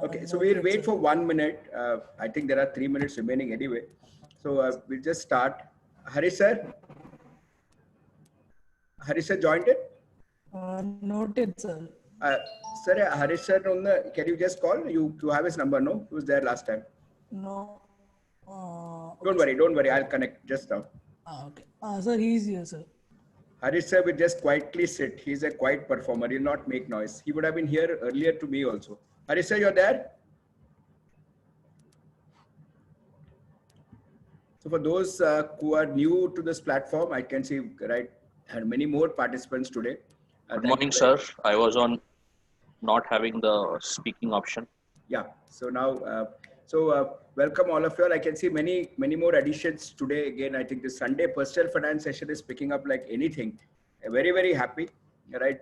Okay, so we'll wait for 1 minute. I think there are 3 minutes remaining anyway. So we'll just start. Harish sir? Harish sir joined it? Noted, sir. Sir, Harish sir, can you just call? You have his number, no? He was there last time. No. Okay, don't worry. I'll connect just now. Okay. Sir, he is here, sir. Harish sir will just quietly sit. He's a quiet performer. He'll not make noise. He would have been here earlier to me also. Harish sir, you're there? So for those who are new to this platform, I can see, right, and many more participants today. Good morning, sir. I was on not having the speaking option. Yeah. So now, welcome all of you all. I can see many more additions today. Again, I think the Sunday personal finance session is picking up like anything. I'm very, very happy. Right.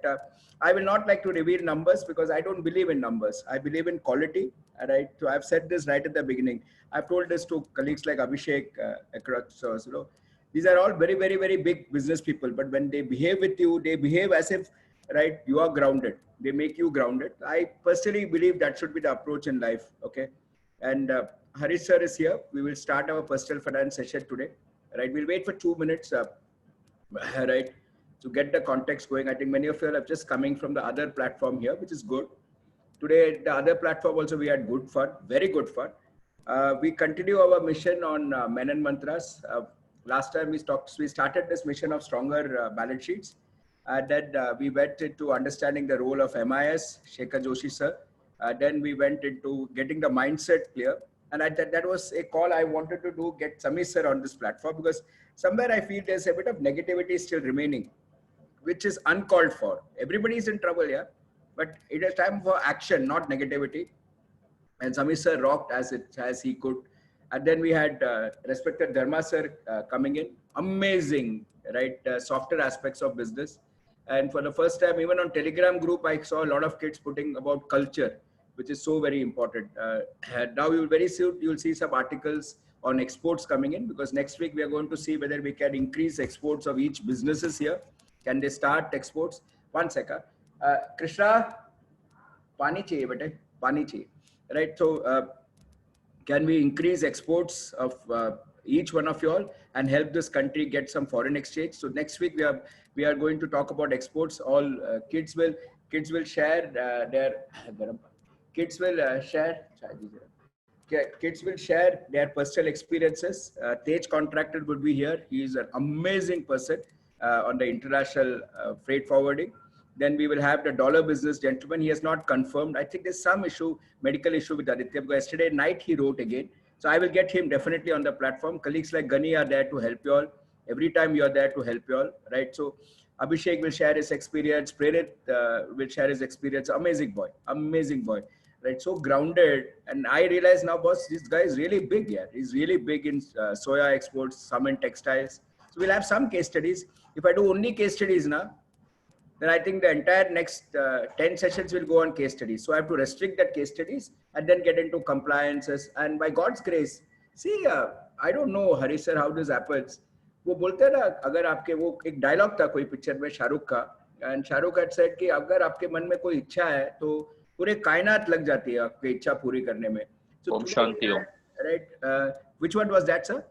I will not like to reveal numbers because I don't believe in numbers. I believe in quality. Right. So I've said this right at the beginning. I've told this to colleagues like Abhishek across. So, these are all very, very, very big business people. But when they behave with you, they behave as if, right, you are grounded. They make you grounded. I personally believe that should be the approach in life. Okay. And Harish sir is here. We will start our personal finance session today. Right. We'll wait for 2 minutes. Right. To get the context going. I think many of you are just coming from the other platform here, which is good. Today, the other platform also, we had good fun, very good fun. We continue our mission on Men and Mantras. Last time we started this mission of stronger balance sheets. Then we went into understanding the role of MIS, Shekhar Joshi sir. Then we went into getting the mindset clear. And that was a call I wanted to do, get Samir sir on this platform, because somewhere I feel there's a bit of negativity still remaining, which is uncalled for. Everybody is in trouble, yeah? But it is time for action, not negativity. And Samir sir rocked as he could. And then we had respected Dharma sir coming in. Amazing, right? Softer aspects of business. And for the first time, even on Telegram group, I saw a lot of kids putting about culture, which is so very important. Now you will very soon, you'll see some articles on exports coming in, because next week we are going to see whether we can increase exports of each businesses here. Can they start exports? 1 second. Krishna, pani chahiye bete, pani chahiye. Right. So can we increase exports of each one of you all and help this country get some foreign exchange? So next week we are going to talk about exports. All kids will share kids will share their personal experiences. Tej Contractor would be here. He is an amazing person on the international freight forwarding. Then we will have the dollar business gentleman. He has not confirmed. I think there's some issue, medical issue with Aditya, because yesterday night he wrote again. So I will get him definitely on the platform. Colleagues like Gani are there to help you all. Every time you're there to help you all, right? So Abhishek will share his experience. Prerit will share his experience. Amazing boy, right? So grounded. And I realize now, boss, this guy is really big here. He's really big in soya exports, some in textiles. So we'll have some case studies. If I do only case studies now, then I think the entire next 10 sessions will go on case studies. So I have to restrict that case studies and then get into compliances. And by God's grace, see, I don't know, Harish sir, how this happens. वो बोलते हैं ना, अगर आपके वो एक dialogue था कोई पिक्चर में शाहरुख का, एंड शाहरुख had said कि अगर आपके मन में कोई इच्छा है तो पूरे कायनात लग जाती है आपकी इच्छा पूरी करने में. So Om Shanti Om. Right? Which one was that, sir?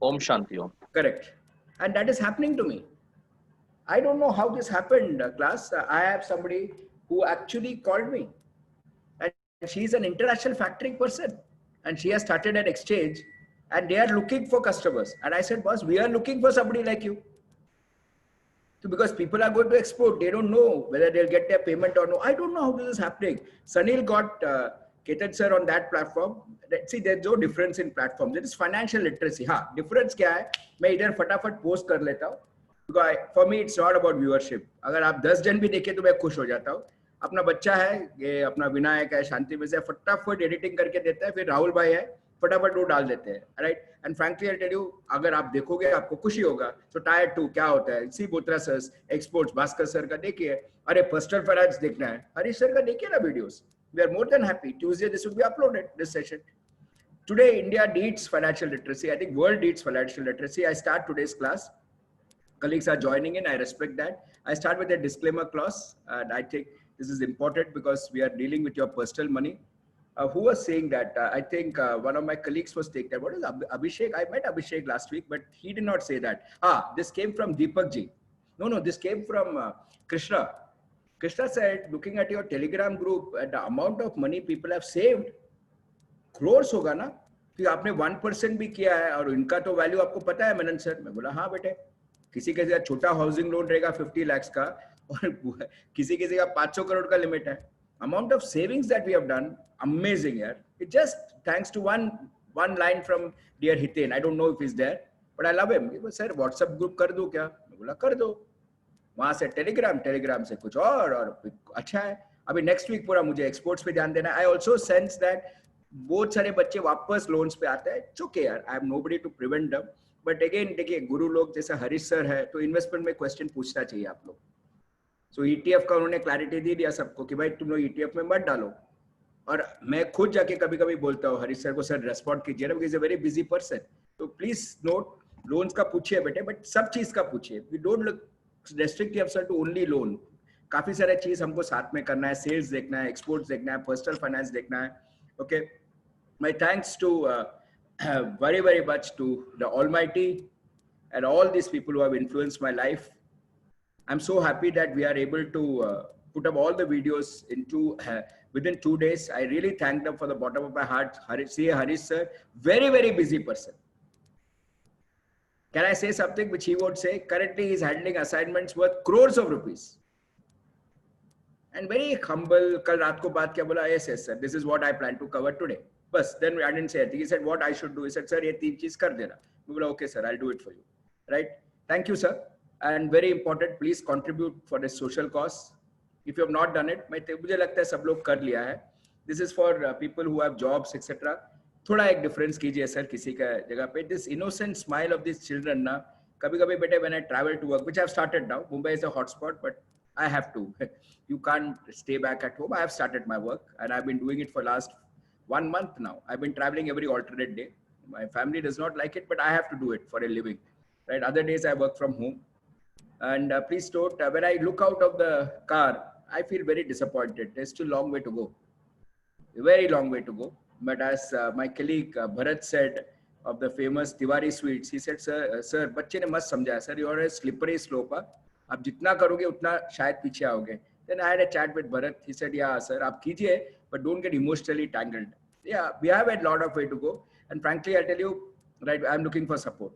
Om Shanti Om. Correct. And that is happening to me. I don't know how this happened, class. I have somebody who actually called me, and she's an international factoring person, and she has started an exchange, and they are looking for customers. And I said, boss, we are looking for somebody like you. So because people are going to export, they don't know whether they'll get their payment or no. I don't know how this is happening. Sunil got Ketan sir on that platform. See, there's no difference in platforms. It is financial literacy. हाँ, difference क्या है? मैं इधर फटाफट post कर लेता हूँ. Because for me, it's not about viewership. अगर आप 10 जन भी देखें तो मैं खुश हो जाता हूँ. अपना बच्चा है, ये अपना विनायक है, शांति में से फटाफट एडिटिंग करके देता है. फिर राहुल भाई है, फटाफट वो डाल देते हैं, right. And frankly I tell you, अगर आप देखोगे आपको खुशी होगा. तो टायर 2 क्या होता है, सी Botra sir exports, Bhaskar sir का देखिए. अरे पर्सनल फाइनेंस देखना है, हरीश सर का देखिए ना videos. We are more than happy. Tuesday, this will be uploaded, this session. Today, India needs financial literacy. I think world needs financial literacy. I start today's class. Colleagues are joining in. I respect that. I start with a disclaimer clause. And I think this is important because we are dealing with your personal money. Who was saying that? I think one of my colleagues was taking that. What is Abhishek? I met Abhishek last week, but he did not say that. This came from Deepak ji. No, this came from Krishna. Krishna said, looking at your Telegram group, the amount of money people have saved, crores होगा ना कि आपने 1% भी किया है और इनका तो वैल्यू आपको पता है मनन सर. मैं बोला हाँ बेटे, किसी के जगह छोटा हाउसिंग लोन रहेगा 50 lakhs का और किसी के जगह 500 crore का लिमिट है. Amount of savings that we have done, amazing yaar. It just thanks to one line from dear Hiten. I don't know if he's there, but I love him. He was, sir, WhatsApp group कर दो क्या? मैं बोला कर दो. वहां से Telegram से कुछ और अच्छा है. अभी नेक्स्ट वीक पूरा मुझे एक्सपोर्ट्स पे ध्यान देना. आई ऑल्सो सेंस दैट बहुत सारे बच्चे वापस लोन्स पे आते हैं. चुके यार, I am nobody to prevent them, but again देखिए गुरु लोग जैसे हरीश सर है तो इन्वेस्टमेंट में क्वेश्चन पूछना चाहिए आप लोग. सो ईटीएफ का उन्होंने क्लैरिटी दे दिया सबको कि भाई तुम लोग ईटीएफ में मत डालो. और मैं खुद जाके कभी कभी बोलता हूँ हरीश सर को, सर रेस्पॉन्ड कीजिए ना, because is a very busy person. तो प्लीज नोट, लोन्स का पूछिए बेटे, बट सब चीज का पूछिए. We don't restrict yourself to only loan. काफी सारे चीज हमको साथ में करना है. सेल्स देखना है, एक्सपोर्ट्स देखना है, पर्सनल फाइनेंस देखना है. Okay, my thanks to very much to the Almighty and all these people who have influenced my life. I'm so happy that we are able to put up all the videos into within 2 days. I really thank them for the bottom of my heart. Harish sir, very busy person. Can I say something which he won't say? Currently, he's handling assignments worth crores of rupees. And very humble. कल रात को बात क्या बोला? Yes, sir. This is what I plan to cover today. Bas, then I didn't say anything. He said, what I should do? He said, sir, ये 3 चीज कर देना. मैं बोला, okay, sir, I'll do it for you. Right? Thank you, sir. And very important, please contribute for this social cause. If you have not done it, मुझे लगता है सब लोग कर लिया है. This is for people who have jobs, etc. थोड़ा एक डिफरेंस कीजिए सर किसी का जगह पे. This innocent smile of this children ना, कभी कभी बेटे when I travel to work, which I have started now. Mumbai is a hotspot, but I have to. You can't stay back at home. I have started my work and I have been doing it for last 1 month now. I've been traveling every alternate day. My family does not like it, but I have to do it for a living. Right? Other days I work from home. And please don't, when I look out of the car, I feel very disappointed. There's still a long way to go. A very long way to go. But as my colleague Bharat said of the famous Tiwari Sweets, he said, sir, बच्चे ने मस्त समझाया, sir, you're a slippery slope. आप जितना करोगे उतना शायद पीछे आओगे. Then I had a chat with Bharat. He said, yeah, sir, आप कीजिए, but don't get emotionally tangled. Yeah, we have a lot of way to go. And frankly, I'll tell you, right, I'm looking for support.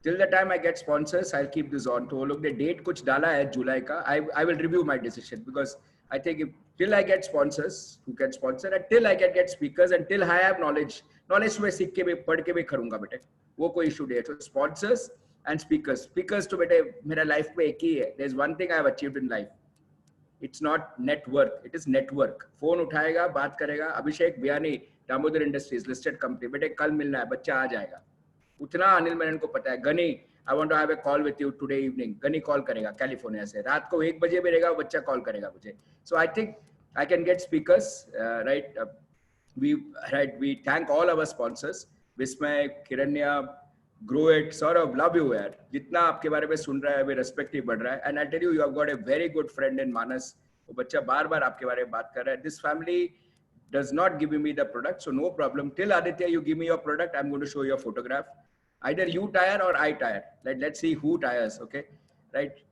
Till the time I get sponsors, I'll keep this on. तो लोग ने date कुछ डाला है जुलाई का. I will review my decision because I think till I get sponsors who can sponsor, and till I can get speakers, and till I have knowledge तो मैं सीख के भी पढ़ के भी करूँगा बेटे. वो कोई issue नहीं है. So sponsors and speakers. Speakers तो बेटे मेरा life में एक ही है. There's one thing I have achieved in life. It's not network, it is network. Phone उठाएगा, बात करेगा. Abhishek Biyani, Damodar industries listed company, बेटे कल मिलना है, बच्चा आ जाएगा. उतना अनिल मेनन को पता है. Gani, I want to have a call with you today evening. Gani call करेगा कैलिफोर्निया से, रात को 1 बजे भी रहेगा, बच्चा कॉल करेगा मुझे. So I think I can get speakers. We thank all our sponsors. विस्मय, किरण्या, Grow It, Saurabh, love you यार. जितना आपके बारे में सुन रहा है, रेस्पेक्ट ही बढ़ रहा है. And I tell you, you have got a very good friend in Manas. वो बच्चा बार बार आपके बारे में बात कर रहा है. This family does not give me the product, so no problem. Till Aditya, you give me your product, I'm going to show you a photograph. Either you tire or I tire. Let's see who tires, okay? Right?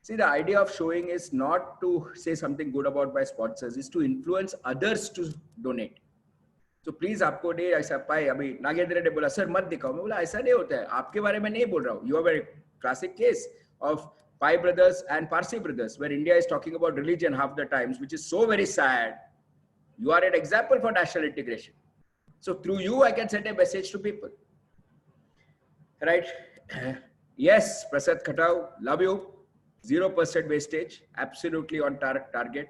See, the idea of showing is not to say something good about my sponsors, is to influence others to donate. तो please आपको नहीं ऐसा पाए. अभी नागेंद्र ने बोला sir मत दिखाओ. मैं बोला ऐसा नहीं होता है, आपके बारे में नहीं बोल रहा हूँ. You have a classic case of Pai brothers and Parsi brothers, where India is talking about religion half the times, which is so very sad. You are an example for national integration. So through you, I can send a message to people. Right? Yes, Prasad Khatau, love you. 0% wastage, absolutely on target.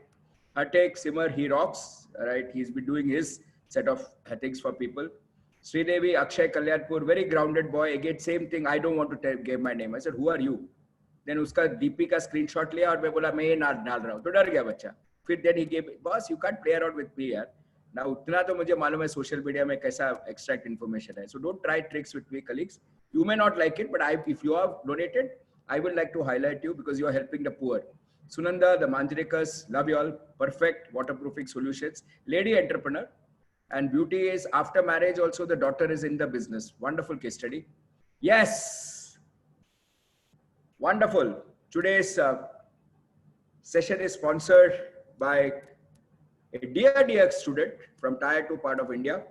Hatek Simmer, he rocks. Right? He's been doing his set of things for people. Sridevi, Akshay Kalyanpur, very grounded boy. Again, same thing. I don't want to give my name. I said, who are you? Then उसका DP का screenshot लिया और मैं बोला मैं ये ना डाल रहा हूँ. तो डर गया बच्चा. Then he gave, boss, you can't play around with me, yaar. Now, उतना तो मुझे मालूम है social media में कैसा extract information है. So don't try tricks with me, colleagues. You may not like it, but if you have donated, I would like to highlight you because you are helping the poor. Sunanda, the Manjrekas, love you all. Perfect waterproofing solutions. Lady entrepreneur. And beauty is after marriage also the daughter is in the business. Wonderful case study. Yes. Wonderful. Today's session is sponsored by a dear student from Tier 2 part of India.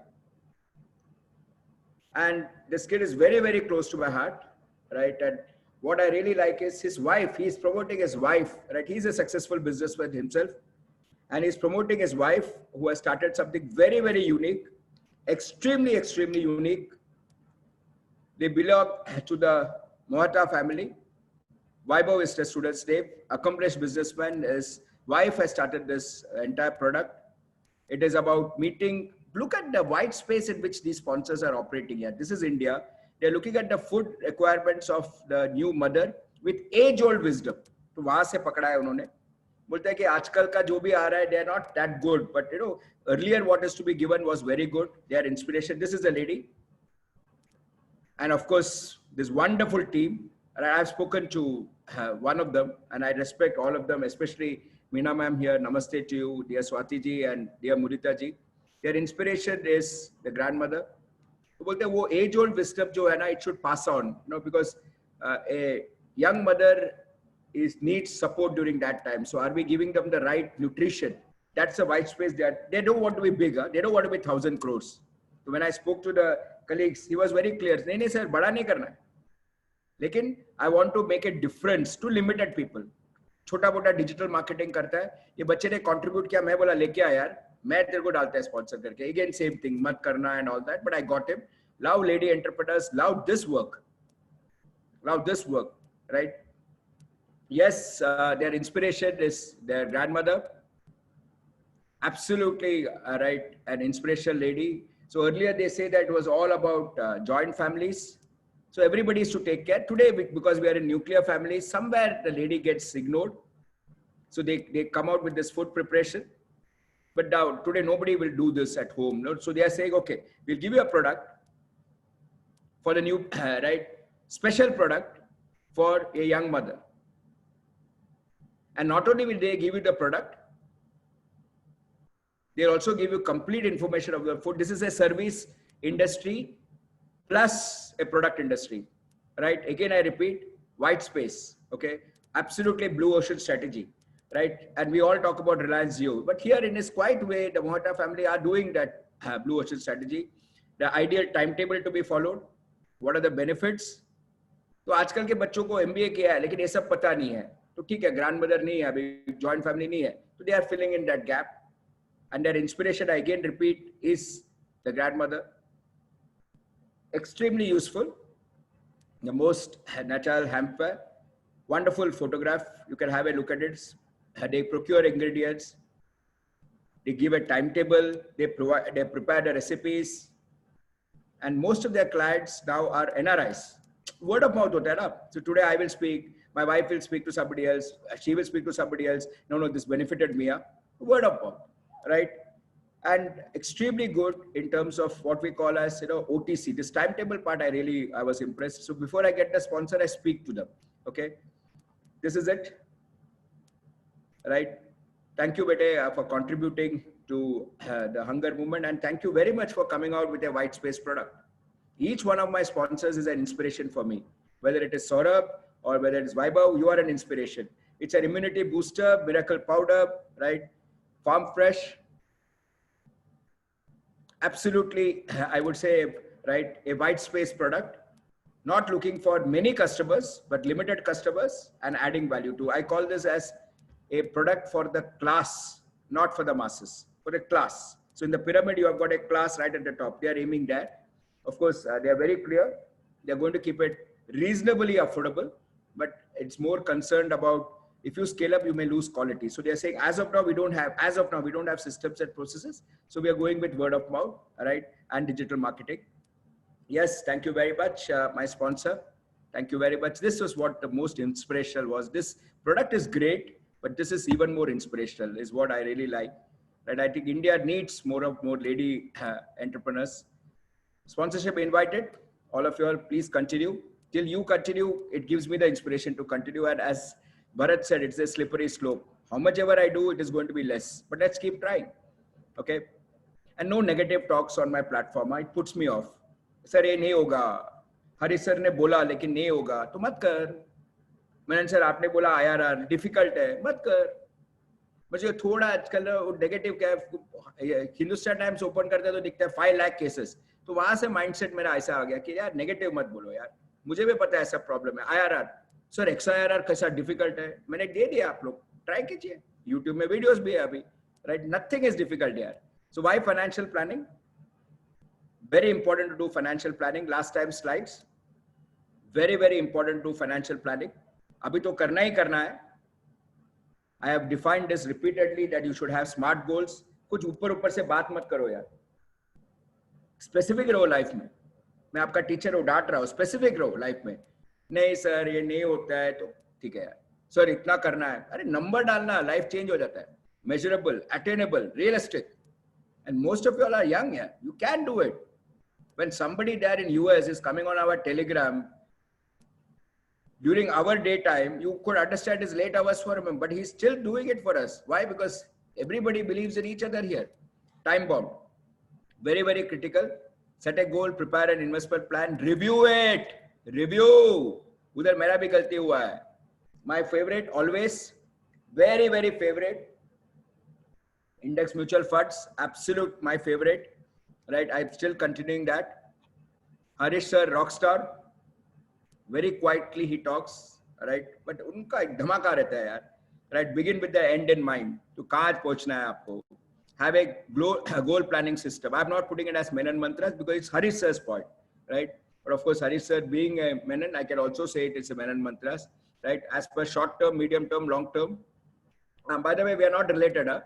And this kid is very, very close to my heart, right? And what I really like is his wife. He's promoting his wife, right? He's a successful businessman himself. And he's promoting his wife who has started something very, very unique, extremely, extremely unique. They belong to the Mohata family. Vaibhav is the student's name. Accomplished businessman. His wife has started this entire product. It is about meeting. Look at the white space in which these sponsors are operating at. This is India. They're looking at the food requirements of the new mother with age-old wisdom. तो वहां से पकड़ा है उन्होंने. बोलते हैं कि आजकल का जो भी आ रहा है, they are not that good, but you know, earlier what is to be given was very good. They are inspiration. This is a lady, and of course, this wonderful team. And I have spoken to one of them, and I respect all of them, especially Meena ma'am here. Namaste to you, dear Swati ji and dear Mudita ji. Their inspiration is the grandmother. तो बोलते हैं वो age old wisdom जो है ना, it should pass on, you know, because a young mother needs support during that time. So are we giving them the right nutrition? That's a white space that they don't want to be bigger. They don't want to be 1,000 crores. So when I spoke to the colleagues, he was very clear. नहीं sir, बड़ा नहीं करना है. लेकिन I want to make a difference to limited people. छोटा मोटा digital marketing करता है. ये बच्चे ने contribute किया. मैं बोला लेके आ यार. मैं तेरे को डालता है स्पॉन्सर करके. Again same thing. मत करना and all that. But I got him. Love lady entrepreneurs. Love this work. Love this work. Right? Yes, their inspiration is their grandmother. Absolutely right, an inspirational lady. So earlier they say that it was all about joint families. So everybody is to take care. Today, because we are in nuclear families, somewhere the lady gets ignored. So they come out with this food preparation. But now today nobody will do this at home. No? So they are saying, okay, we'll give you a product for the new, right, special product for a young mother. And not only will they give you the product, they'll also give you complete information of the food. This is a service industry plus a product industry, right? Again, I repeat, white space, okay? Absolutely blue ocean strategy, right? And we all talk about Reliance Jio, but here in this quiet way, the Mohata family are doing that blue ocean strategy. The ideal timetable to be followed. What are the benefits? तो आजकल के बच्चों को MBA किया है, लेकिन ये सब पता नहीं है. तो ठीक है, grandmother नहीं है, अभी joint family नहीं है. So they are filling in that gap. And their inspiration, I again repeat, is the grandmother. Extremely useful. The most natural hamper. Wonderful photograph. You can have a look at it. They procure ingredients. They give a timetable. They prepare the recipes. And most of their clients now are NRIs. Word of mouth hota hai na? So today I will speak. My wife will speak to somebody else. She will speak to somebody else. No, this benefited me. Word of mouth, right? And extremely good in terms of what we call as, you know, OTC. This timetable part, I was impressed. So before I get the sponsor, I speak to them. Okay. This is it. Right. Thank you, Bete, for contributing to the hunger movement. And thank you very much for coming out with a white space product. Each one of my sponsors is an inspiration for me. Whether it is Saurabh or whether it is Vaibhav, you are an inspiration. It's an immunity booster, miracle powder, right? Farm fresh. Absolutely, I would say, right, a white space product. Not looking for many customers, but limited customers and adding value to. I call this as a product for the class, not for the masses, for the class. So in the pyramid, you have got a class right at the top. They are aiming that. Of course, they are very clear. They're going to keep it reasonably affordable, but it's more concerned about if you scale up, you may lose quality. So they're saying, as of now, we don't have systems and processes. So we are going with word of mouth, right? And digital marketing. Yes, thank you very much, my sponsor. Thank you very much. This was what the most inspirational was. This product is great, but this is even more inspirational, is what I really like. Right? I think India needs more lady entrepreneurs. Sponsorship invited. All of you all, please continue. Till you continue, it gives me the inspiration to continue. And as Bharat said, it's a slippery slope. How much ever I do, it is going to be less. But let's keep trying. Okay. And no negative talks on my platform. It puts me off. Sir, ये नहीं होगा. हरी sir ने बोला लेकिन नहीं होगा तो मत कर. मैंने सर आपने बोला IRR डिफिकल्ट है मत कर. मुझे थोड़ा आजकल नेगेटिव क्या है, हिंदुस्तान टाइम्स ओपन करते तो दिखता है 5 लाख केसेस. तो वहां से माइंडसेट मेरा ऐसा आ गया कि यार नेगेटिव मत बोलो यार, मुझे भी पता है ऐसा प्रॉब्लम है. IRR सर XIRR कैसा डिफिकल्ट है, मैंने दे दिया, आप लोग ट्राई कीजिए, यूट्यूब में वीडियोस भी है अभी. राइट, नथिंग इज डिफिकल्ट यार. So why financial planning, very important to do financial planning. Last time slides, very important to do financial planning. अभी तो करना ही करना है. I have defined this repeatedly that you should have smart goals. कुछ ऊपर से बात मत करो यार, स्पेसिफिक रहो लाइफ में. मैं आपका टीचर हूँ, डांट रहा हूँ, स्पेसिफिक रहो लाइफ में. नहीं सर ये नहीं होता है तो ठीक है यार, सर इतना करना है, अरे नंबर डालना, लाइफ चेंज हो जाता है. Measurable, attainable, realistic. And most of you all are young, yeah. You can do it. When somebody there in US is coming on our Telegram during our daytime, you could understand his late hours for him, but he's still doing it for us. Why? Because everybody believes in each other here. Time bound. Very critical. Set a goal, prepare an investment plan, review it. Review. उधर मेरा भी गलती हुआ है. My favorite always, very favorite, index mutual funds, absolute my favorite. Right, I'm still continuing that. Harish sir, rockstar. Very quietly he talks, right? But उनका एक धमाका रहता है यार. Right, begin with the end in mind. तो कहाँ पहुँचना है आपको? Have a goal planning system. I'm not putting it as Menon mantras because it's Harish sir's point, right? But of course, Harish sir being a Menon, I can also say it's a Menon mantras, right? As per short term, medium term, long term. By the way, we are not related, huh?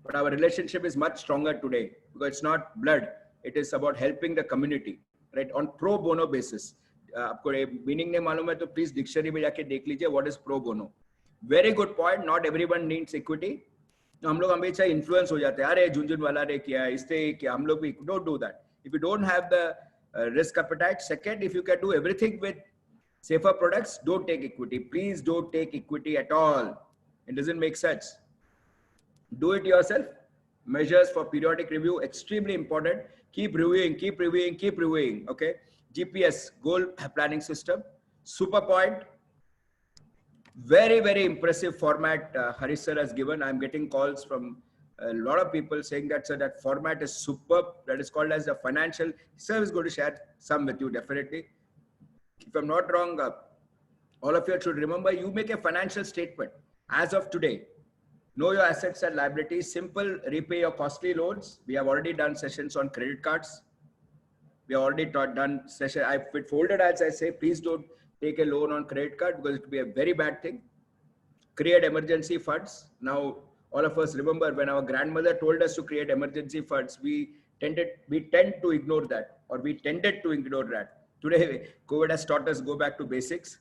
But our relationship is much stronger today because it's not blood. It is about helping the community, right? On pro bono basis. आपको meaning नहीं मालूम है तो please dictionary में जाके देख लीजिए what is pro bono. Very good point. Not everyone needs equity. हम लोग हमेशा influence हो जाते हैं. अरे झुंझुनवाला ने किया, इसने किया, हम लोग भी don't do that. If you don't have the risk appetite. Second, if you can do everything with safer products, don't take equity. Please don't take equity at all. It doesn't make sense. Do it yourself. Measures for periodic review, extremely important. Keep reviewing. Okay. GPS, goal planning system. Super point. Very impressive format Harish sir has given. I'm getting calls from a lot of people saying that, sir, that format is superb. That is called as the financial. Sir is going to share some with you, definitely. If I'm not wrong, all of you should remember, you make a financial statement as of today. Know your assets and liabilities. Simple, repay your costly loans. We have already done sessions on credit cards. We have already done session. I folded as I say, please don't take a loan on credit card because it will be a very bad thing. Create emergency funds. Now, all of us remember when our grandmother told us to create emergency funds, we tend to ignore that, or we tended to ignore that. Today, COVID has taught us go back to basics.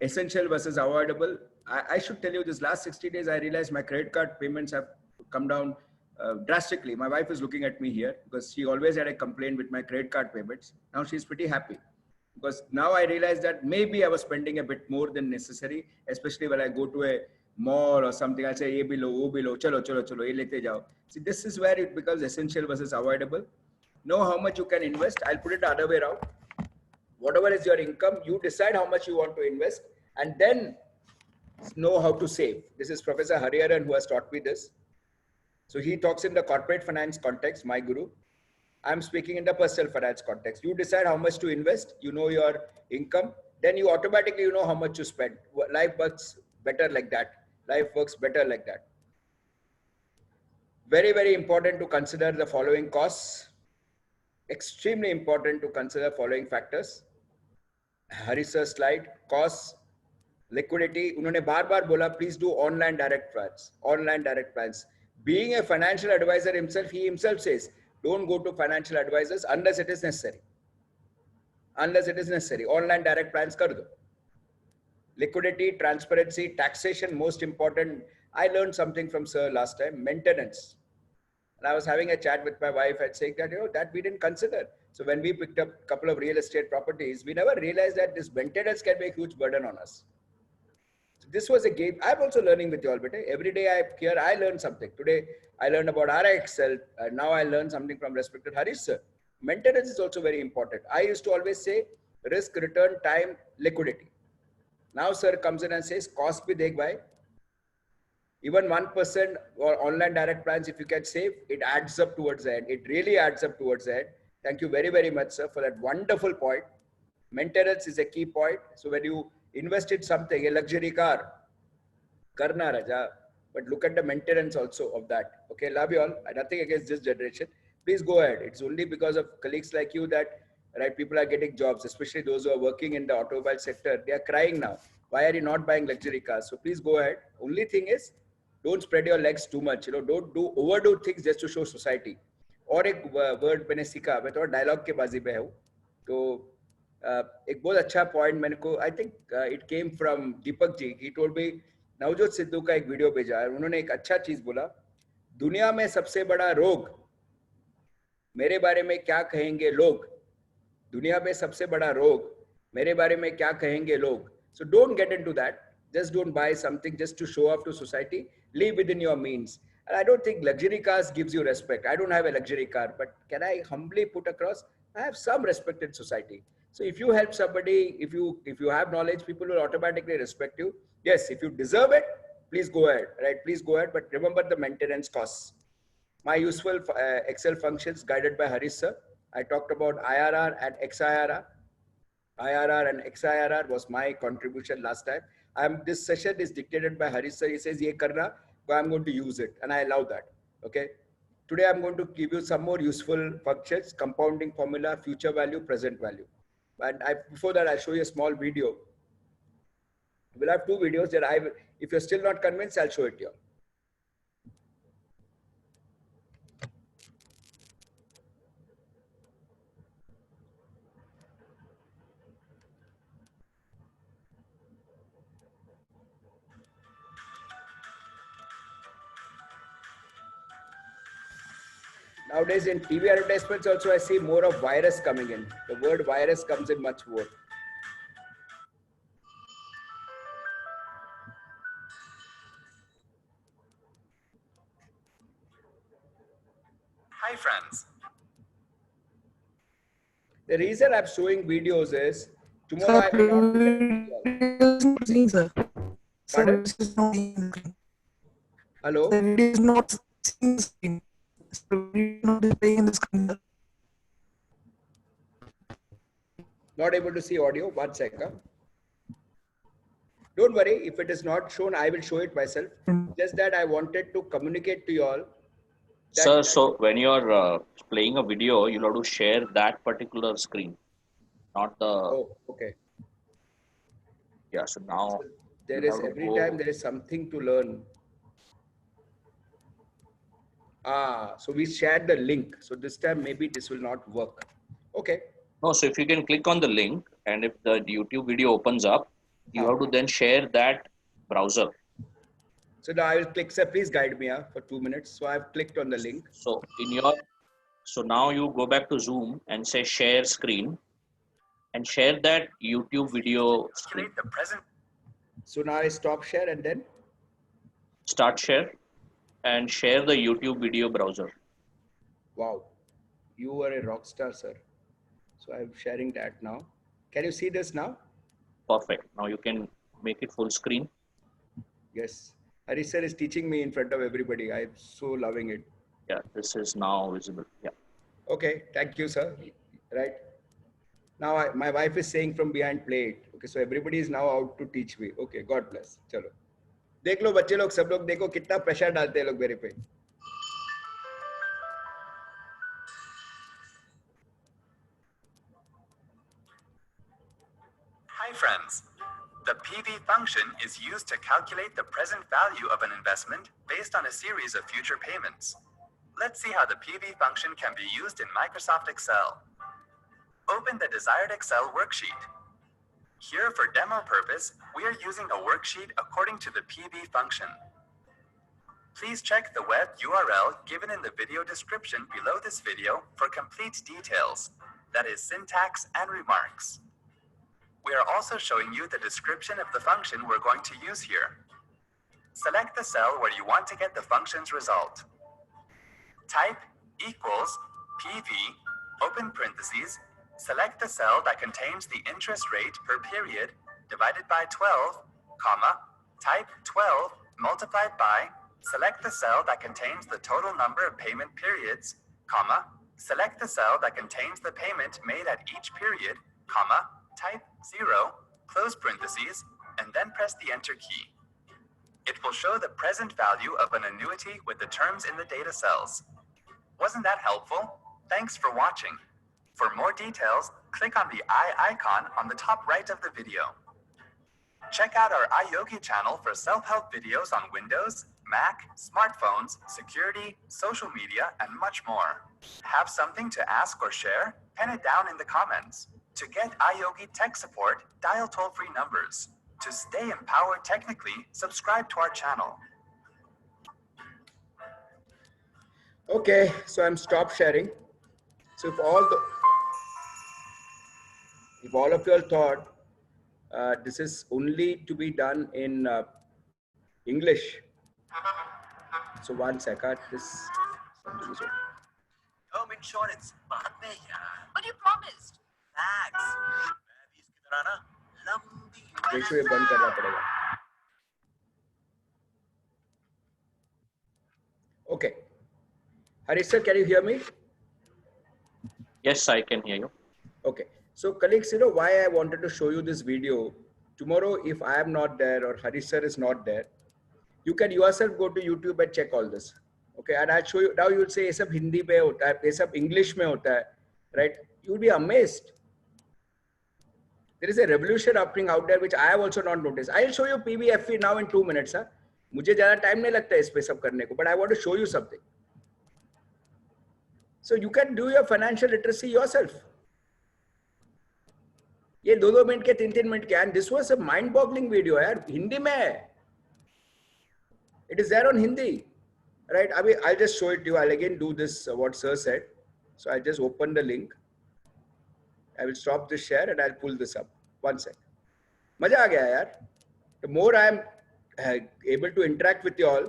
Essential versus avoidable. I should tell you this last 60 days, I realized my credit card payments have come down drastically. My wife is looking at me here because she always had a complaint with my credit card payments. Now she's pretty happy because now I realize that maybe I was spending a bit more than necessary, especially when I go to a mall or something. I'll say, ye bhi lo, wo bhi lo, chalo, ye lete jao. See, this is where it becomes essential versus avoidable. Know how much you can invest. I'll put it the other way around. Whatever is your income, you decide how much you want to invest and then know how to save. This is Professor Hariharan who has taught me this. So he talks in the corporate finance context, my guru. I'm speaking in the personal finance context. You decide how much to invest, you know your income, then you automatically know how much to spend. Life works better like that. Life works better like that. Very important to consider the following costs. Extremely important to consider following factors. Hari's slide, costs, liquidity. उन्होंने बार बोला, please do online direct plans. Online direct plans. Being a financial advisor himself, he himself says, don't go to financial advisors unless it is necessary. Unless it is necessary. Online direct plans कर दो. liquidity, transparency, taxation, most important. I learned something from Sir last time, maintenance. And I was having a chat with my wife and saying that, that we didn't consider. So when we picked up a couple of real estate properties, we never realized that this maintenance can be a huge burden on us. So this was a game. I'm also learning with you all, but every day I here, I learn something. Today, I learned about RXL. Now I learned something from respected Harish sir. Maintenance is also very important. I used to always say risk, return, time, liquidity. Now sir comes in and says cost bhi dekh bhai. Even 1% or online direct plans, if you can save, it adds up towards the end. It really adds up towards the end. Thank you very, very much, sir, for that wonderful point. Maintenance is a key point. So when you invest in something, a luxury car, karna raja, but look at the maintenance also of that. Okay, love you all. Nothing against this generation. Please go ahead. It's only because of colleagues like you that people are getting jobs, especially those who are working in the automobile sector. They are crying now. Why are you not buying luxury cars? So please go ahead. Only thing is, don't spread your legs too much. Don't overdo things just to show society. और एक word मैंने सीखा, मैं थोड़ा dialogue के बाजी पे हूँ, तो एक बहुत अच्छा पॉइंट मैंने को, I think it came from Deepak ji. He told me, Navjot Sidhu का एक वीडियो भेजा है, उन्होंने एक अच्छा चीज बोला, दुनिया में सबसे बड़ा रोग मेरे बारे में क्या कहेंगे लोग, दुनिया में सबसे बड़ा रोग मेरे बारे में क्या कहेंगे लोग. So don't get into that. Just don't buy something just to show off to society. Live within your means. And I don't think luxury cars gives you respect. I don't have a luxury car, but can I humbly put across, I have some respect in society. So if you help somebody, if you have knowledge, people will automatically respect you. Yes, if you deserve it, please go ahead, right? Please go ahead, but remember the maintenance costs. My useful Excel functions guided by Harish sir. I talked about IRR and XIRR. IRR and XIRR was my contribution last time. This session is dictated by Harish sir. He says, "Ye karna," so I'm going to use it, and I allow that. Okay. Today I'm going to give you some more useful functions: compounding formula, future value, present value. And before that, I'll show you a small video. We'll have two videos that if you're still not convinced, I'll show it to you. Nowadays in TV advertisements also I see more of virus coming in. The word virus comes in much more. Hi friends. The reason I'm showing videos is tomorrow I may not be Sir, sir. Sir, Pardon? this is not seen screen. Hello? Sir, it is not seen screen. Sir, it is not displaying the screen. Sir. Not able to see audio. 1 second. Don't worry. If it is not shown, I will show it myself. Just that I wanted to communicate to you all. Sir, so when you're playing a video, you'll have to share that particular screen, not the. Oh, okay. Yeah, so now. So there is every time there is something to learn. So we shared the link. So this time maybe this will not work. Okay. No, so if you can click on the link and if the YouTube video opens up, you have to then share that browser. So now I will click, sir, please guide me for 2 minutes. So I've clicked on the link. So so now you go back to Zoom and say share screen and share that YouTube video screen. So now I stop share and then? Start share and share the YouTube video browser. Wow. You are a rock star, sir. So I'm sharing that now. Can you see this now? Perfect. Now you can make it full screen. Yes. Harish sir is teaching me in front of everybody. I'm so loving it. Yeah, this is now visible. Yeah. Okay. Thank you, sir. Right. Now my wife is saying from behind, play it. Okay. So everybody is now out to teach me. Okay. God bless. Chalo. देख लो बच्चे लोग सब लोग देखो कितना pressure डालते हैं लोग मेरे पे. Hi friends. The PV function is used to calculate the present value of an investment based on a series of future payments. Let's see how the PV function can be used in Microsoft Excel. Open the desired Excel worksheet. Here for demo purpose, we are using a worksheet according to the PV function. Please check the web URL given in the video description below this video for complete details, that is syntax and remarks. We are also showing you the description of the function we're going to use here. Select the cell where you want to get the function's result. Type equals PV, open parentheses, select the cell that contains the interest rate per period divided by 12, comma, type 12 multiplied by, select the cell that contains the total number of payment periods, comma, select the cell that contains the payment made at each period, comma, type 0, close parentheses, and then press the enter key. It will show the present value of an annuity with the terms in the data cells. Wasn't that helpful? Thanks for watching. For more details, click on the eye icon on the top right of the video. Check out our iYogi channel for self-help videos on Windows, Mac, smartphones, security, social media, and much more. Have something to ask or share? Pen it down in the comments. To get iYogi tech support, dial toll-free numbers. To stay empowered technically, subscribe to our channel. Okay, so I'm stop sharing. So if all of you all thought this is only to be done in English. So one second, this something is open. Home insurance, बाद में यार. But you promised. Tax. मैं भी इसकी तरह ना लंबी. देखो ये बंद करना पड़ेगा. Okay. Harish sir, can you hear me? Yes, I can hear you. Okay. So colleagues, you know why I wanted to show you this video. Tomorrow, if I am not there or Harish sir is not there, you can yourself go to YouTube and check all this. Okay. And I'll show you, now you will say, ये सब हिंदी में होता है, ये सब English में होता है, right? You will be amazed. There is a revolution happening out there, which I have also not noticed. I'll show you PVFE now in 2 minutes. Huh? मुझे ज़्यादा time नहीं लगता है इस पे सब करने को, but I want to show you something. So you can do your financial literacy yourself. ये 2-2 मिनट के 3-3 मिनट के, and this was a mind-boggling video यार, हिंदी में है. It is there on Hindi, right? I mean, I'll just show it to you. I'll again do this what sir said. So I'll just open the link. I will stop this share and I'll pull this up. 1 sec. मजा आ गया यार. The more I am able to interact with you all.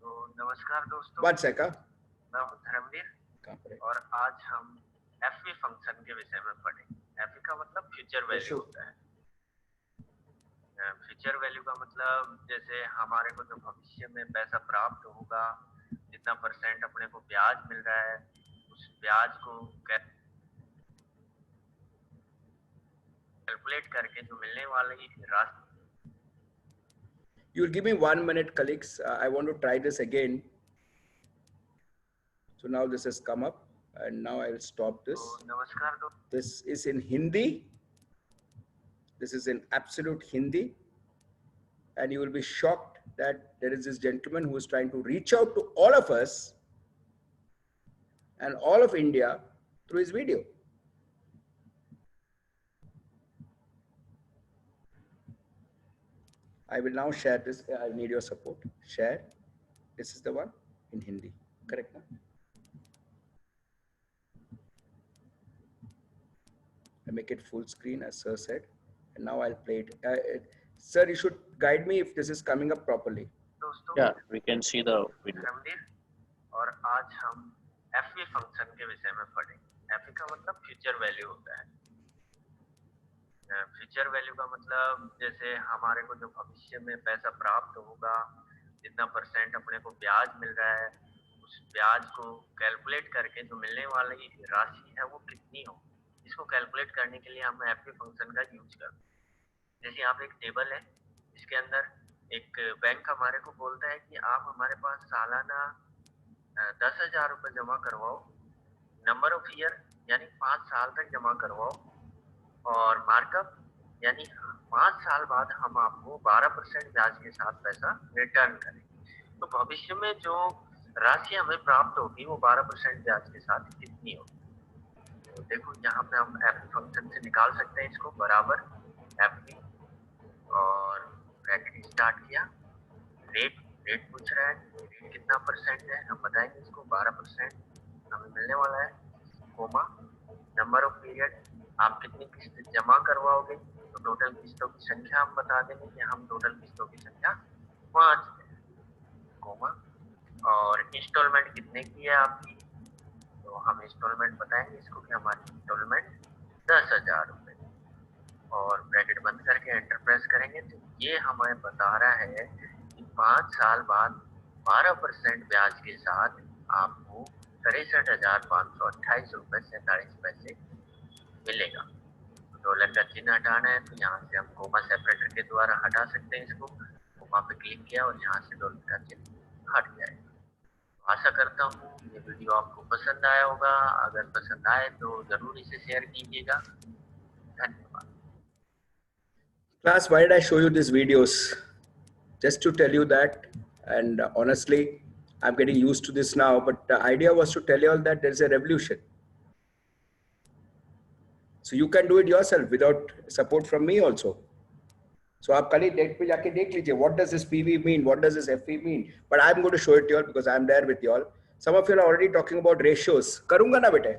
तो नमस्कार दोस्तों. 1 sec. मैं हूँ धर्मवीर. और आज हम FV फंक्शन के विषय में पढ़ेंगे. FV का मतलब फ्यूचर वैल्यू होता है. फ्यूचर वैल्यू का मतलब जैसे हमारे को जो भविष्य में पैसा प्राप्त होगा, जितना % अपने को ब्याज मिल रहा है, उस ब्याज को कैलकुलेट करके जो मिलने वाली राशि. You will give me 1 minute, colleagues. I want to try this again. So now this has come up, and now I will stop this. नमस्कार दोस्तों. This is in Hindi. This is in absolute Hindi. And you will be shocked that there is this gentleman who is trying to reach out to all of us and all of India through his video. I will now share this. I need your support. Share. This is the one in Hindi. Correct? No? I make it full screen as sir said. And now I'll play it. Sir, you should guide me if this is coming up properly. Yeah, we can see the video. और आज हम FV function के विषय में पढ़ेंगे. FV का मतलब future value होता है. फ्यूचर वैल्यू का मतलब जैसे हमारे को जो भविष्य में पैसा प्राप्त होगा, जितना % अपने को ब्याज मिल रहा है, उस ब्याज को कैलकुलेट करके जो मिलने वाली राशि है वो कितनी हो. इसको कैलकुलेट करने के लिए हम FV फंक्शन का यूज करते हैं. जैसे यहाँ पे एक टेबल है, इसके अंदर एक बैंक हमारे को बोलता है कि आप हमारे पास सालाना 10,000 रुपये जमा करवाओ, नंबर ऑफ ईयर यानी 5 साल तक जमा करवाओ, और मार्कअप यानी 5 साल बाद हम आपको 12% ब्याज के साथ पैसा रिटर्न करेंगे. तो भविष्य में जो राशि हमें प्राप्त होगी वो 12% ब्याज के साथ कितनी होगी. तो देखो यहाँ पे हम FV फंक्शन से निकाल सकते हैं इसको. बराबर FP और ब्रैकेट स्टार्ट किया। रेट पूछ रहा है, रेट कितना परसेंट है, हम बताएंगे इसको 12% हमें मिलने वाला है। कोमा, नंबर ऑफ पीरियड, आप कितनी किस्त जमा करवाओगे, तो टोटल किस्तों की संख्या हम बता देंगे कि हम टोटल किस्तों की संख्या 5 है। कोमा, और इंस्टॉलमेंट कितने की है आपकी, तो हम इंस्टॉलमेंट बताएंगे इसको कि हमारी इंस्टॉलमेंट 10,000 रुपये, और ब्रैकेट बंद करके एंटर प्रेस करेंगे। तो ये हमें बता रहा है कि 5 साल बाद 12% ब्याज के साथ आपको 63,528 रुपये 47 पैसे मिलेगा। तो डॉलर का चिन्ह हटाना है, तो यहाँ से हम कोमा सेपरेटर के द्वारा हटा सकते हैं इसको। कोमा पे क्लिक किया और यहाँ से डॉलर का चिन्ह हट जाएगा। आशा करता हूँ ये वीडियो आपको पसंद आया होगा। अगर पसंद आए तो जरूर इसे शेयर कीजिएगा। धन्यवाद। Class, why did I show you these videos? Just to tell you that, and honestly, I'm getting used to this now, but the idea was to tell you all that there's a revolution. So you can do it yourself without support from me also. So आप कल ही date पे जाके देख लीजिए, what does this PV mean, what does this FV mean? But I'm going to show it to you all because I'm there with you all. Some of you are already talking about ratios. करूँगा ना बेटे,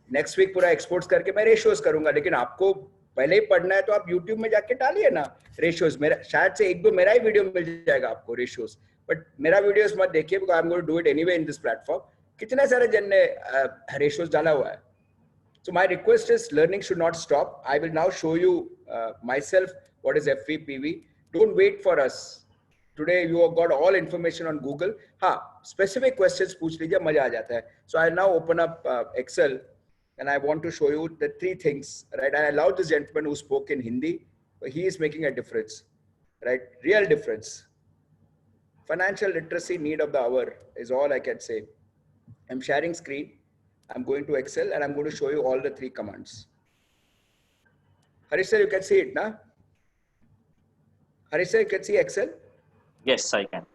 next week पूरा exports करके मैं ratios करूँगा, लेकिन आपको पहले ही पढ़ना है तो आप YouTube में जाके डालिए ना ratios। मेरा शायद से एक दो मेरा ही वीडियो मिल जाएगा आपको ratios, but मेरा वीडियोस मत देखिए because I'm going to do it anyway in this platform। कितने सारे जन ने ratios डाला हुआ है। So my request is learning should not stop. I will now show you myself what is FV PV. Don't wait for us. Today you have got all information on Google. हाँ, specific questions पूछ लीजिए, मजा आ जाता है। So I now open up Excel and I want to show you the 3 things, right? I allowed this gentleman who spoke in Hindi, but he is making a difference, right? Real difference. Financial literacy need of the hour is all I can say. I'm sharing screen. I'm going to Excel and I'm going to show you all the 3 commands. Harish sir, you can see it, na? Harish sir, you can see Excel? Yes, I can.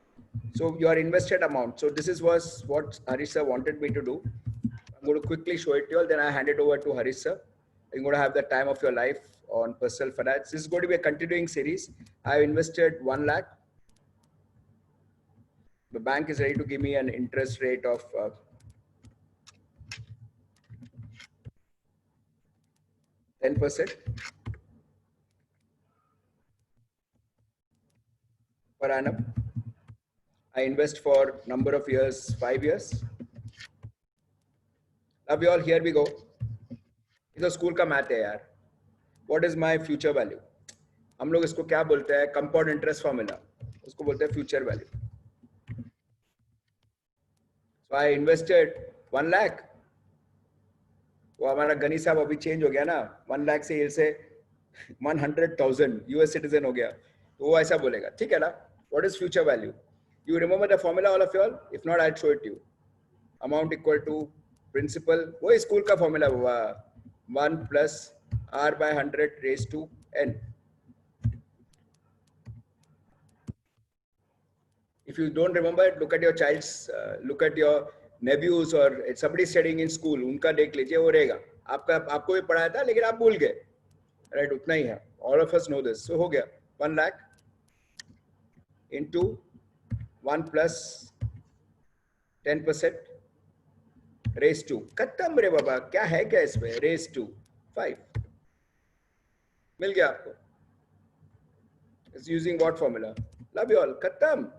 So your invested amount. So this was what Harish sir wanted me to do. I'm going to quickly show it to you all. Then I hand it over to Harish sir. You're going to have the time of your life on personal finance. This is going to be a continuing series. I've invested 1 lakh. The bank is ready to give me an interest rate of 10% per annum. I invest for number of years, 5 years. Love you all. Here we go. ये तो school का math है यार. What is my future value? हम लोग इसको क्या बोलते हैं? Compound interest formula. उसको बोलते हैं future value. So I invested 1 lakh. वो हमारा गनी साहब अभी चेंज हो गया ना, 1 लाख से 100,000 यूएस सिटीजन हो गया, तो वो ऐसा बोलेगा, ठीक है ना? What is future value? You remember the formula all of you all? If not I will show it you. Amount equal to principal, वो स्कूल का फॉर्मूला हुआ 1 plus r by 100 raised to n. If you don't remember it, look at your child's, look at your nephews or somebody studying in school, उनका देख लीजिए, वो रहेगा। आपको भी पढ़ाया था लेकिन आप भूल गए, राइट? उतना ही है। All of us know this. So हो गया 1 lakh into 1 plus 10% raised to, खत्म रे बाबा, क्या है क्या इसमें? raised to 5 मिल गया आपको। It's using what formula? Love you all. खत्म,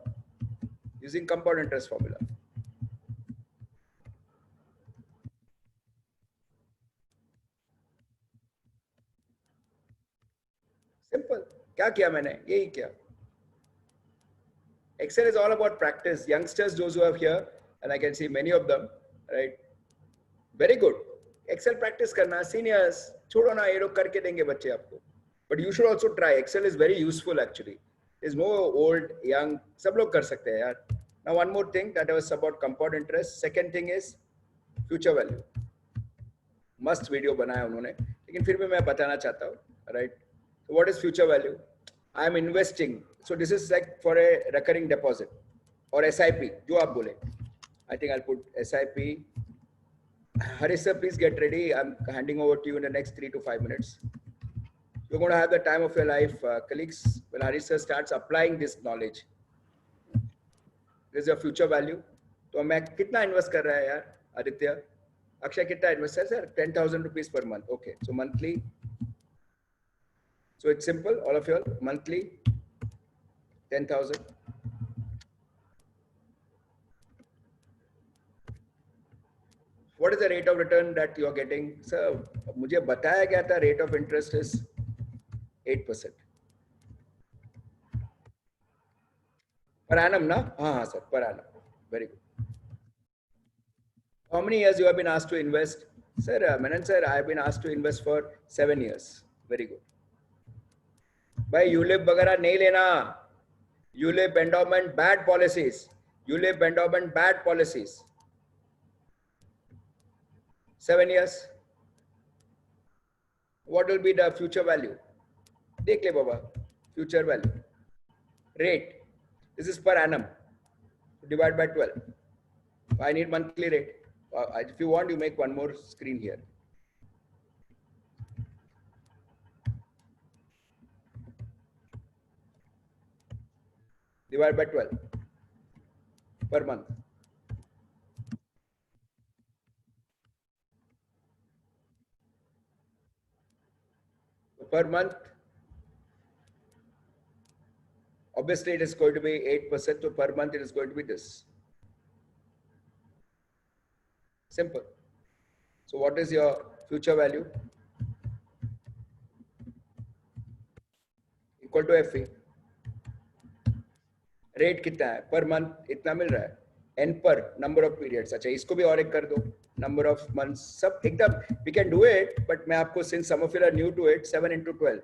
using compound interest formula. Simple. क्या किया मैंने? यही किया. Excel is all about practice. Youngsters, those who are here, and I can see many of them, right? Very good. Excel practice करना. Seniors, छोड़ो ना, ये लोग करके देंगे बच्चे आपको. But you should also try. Excel is very useful actually. There's no old, young, सब लोग कर सकते हैं यार. Now one more thing that was about compound interest. Second thing is future value. Must video बनाया उन्होंने, लेकिन फिर भी मैं बताना चाहता हूँ, right? So what is future value? I am investing. So this is like for a recurring deposit or SIP, जो आप बोले. I think I'll put SIP. Harish sir, please get ready. I'm handing over to you in the next 3 to 5 minutes. You're going to have the time of your life, colleagues, when Harish sir starts applying this knowledge. This is your future value. तो मैं कितना invest कर रहा है यार आदित्य? अक्षय कितना invest है sir? 10,000 rupees per month. Okay, so monthly. So it's simple, all of you all. Monthly 10,000. What is the rate of return that you are getting? Sir, मुझे बताया गया था rate of interest is 8%. Per annum, na? हाँ sir, per annum. Very good. How many years you have been asked to invest? Sir, Menon sir, I have been asked to invest for 7 years. Very good. भाई ULIP वगैरह नहीं लेना. ULIP endowment bad policies. ULIP endowment bad policies. 7 years. What will be the future value? देख ले बाबा. Future value. Rate. This is per annum. Divide by 12. I need monthly rate. If you want, you make one more screen here. Divide by 12 per month. Per month, obviously it is going to be 8%. So per month it is going to be this. Simple. So what is your future value? Equal to FE. Rate कितना है? Per month इतना मिल रहा है. N per number of periods. अच्छा इसको भी और एक कर दो. Number of months. सब एकदम. We can do it, but मैं आपको since some of you are new to it, 7 into 12.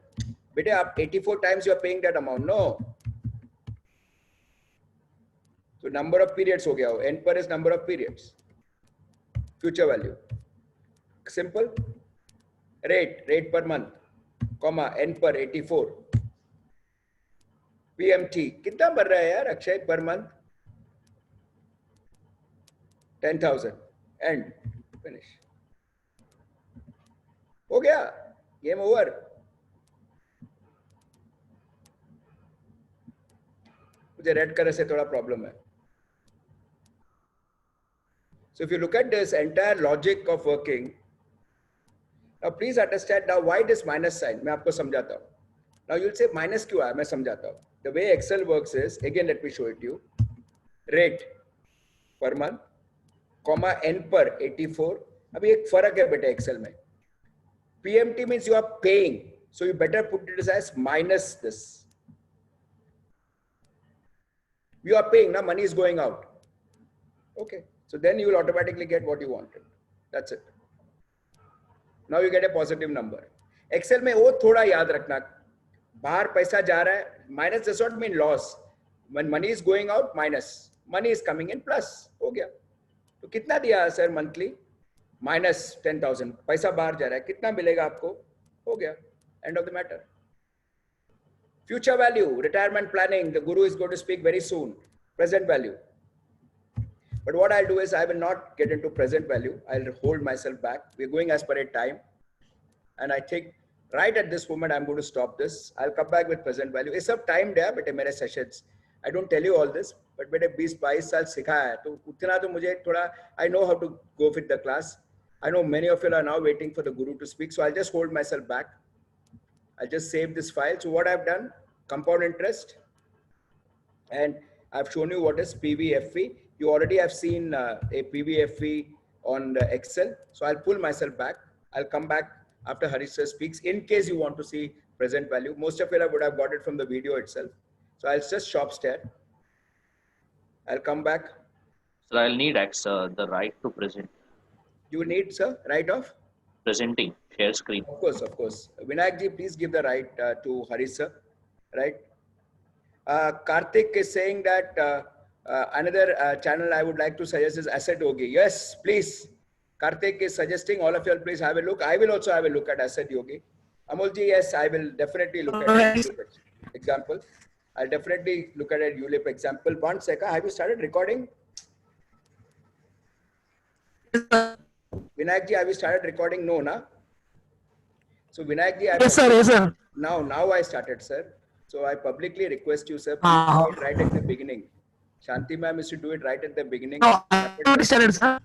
बेटे आप 84 times you are paying that amount. No. So number of periods हो गया हो. N per is number of periods. Future value. Simple. Rate per month. Comma N per 84. PMT कितना भर रहा है यार Akshay per month? 10,000. End. Finish. हो गया. Game over. मुझे रेड कलर से थोड़ा प्रॉब्लम है. So if you look at this entire logic of working, now please understand now why this minus sign. मैं आपको समझाता हूँ. Now you'll say minus क्यों आया? मैं समझाता हूँ. The way Excel works is, again let me show it to you. Rate per month, comma N per 84. अभी एक फर्क है बेटे Excel में. PMT means you are paying, so you better put it as minus this. You are paying, now money is going out. Okay, so then you will automatically get what you wanted. That's it. Now you get a positive number. Excel में वो थोड़ा याद रखना. बाहर पैसा जा रहा है. Minus does not mean loss. When money is going out, minus. Money is coming in, plus. हो गया. तो कितना दिया सर monthly? Minus 10,000. पैसा बाहर जा रहा है. कितना मिलेगा आपको? हो गया. End of the matter. Future value, retirement planning. The guru is going to speak very soon. Present value. But what I'll do is I will not get into present value. I'll hold myself back. We're going as per a time. And I think right at this moment, I'm going to stop this. I'll come back with present value. It's सब time there, but मेरे sessions. I don't tell you all this, but मैंने 20-22 साल सिखाया है, तो उतना तो मुझे थोड़ा, I know how to go with the class. I know many of you are now waiting for the guru to speak, so I'll just hold myself back. I'll just save this file. So what I've done, compound interest, and I've shown you what is PVFE. You already have seen a PVFE on the Excel. So I'll pull myself back. I'll come back after Harish sir speaks, in case you want to see present value. Most of you would have got it from the video itself. So I'll just stop share. I'll come back. So I'll need the right to present. You need, sir, right of? Presenting, share screen. Of course, of course. Vinayak ji, please give the right to Harish sir, right? Karthik is saying that another channel I would like to suggest is Asset Yogi. Yes, please. Karthik is suggesting all of you all please have a look. I will also have a look at Asset Yogi. Amol ji, yes, I will definitely look at ULIP example. I'll definitely look at a ULIP example. 1 second. Have you started recording? Vinayak ji, have you started recording? No, na? So Vinayak ji, Yes, sir. Yes, sir. Now I started, sir. So I publicly request you, sir, please Ah. do it right at the beginning. Shanti ma'am is to do it right at the beginning. No, I already started, sir.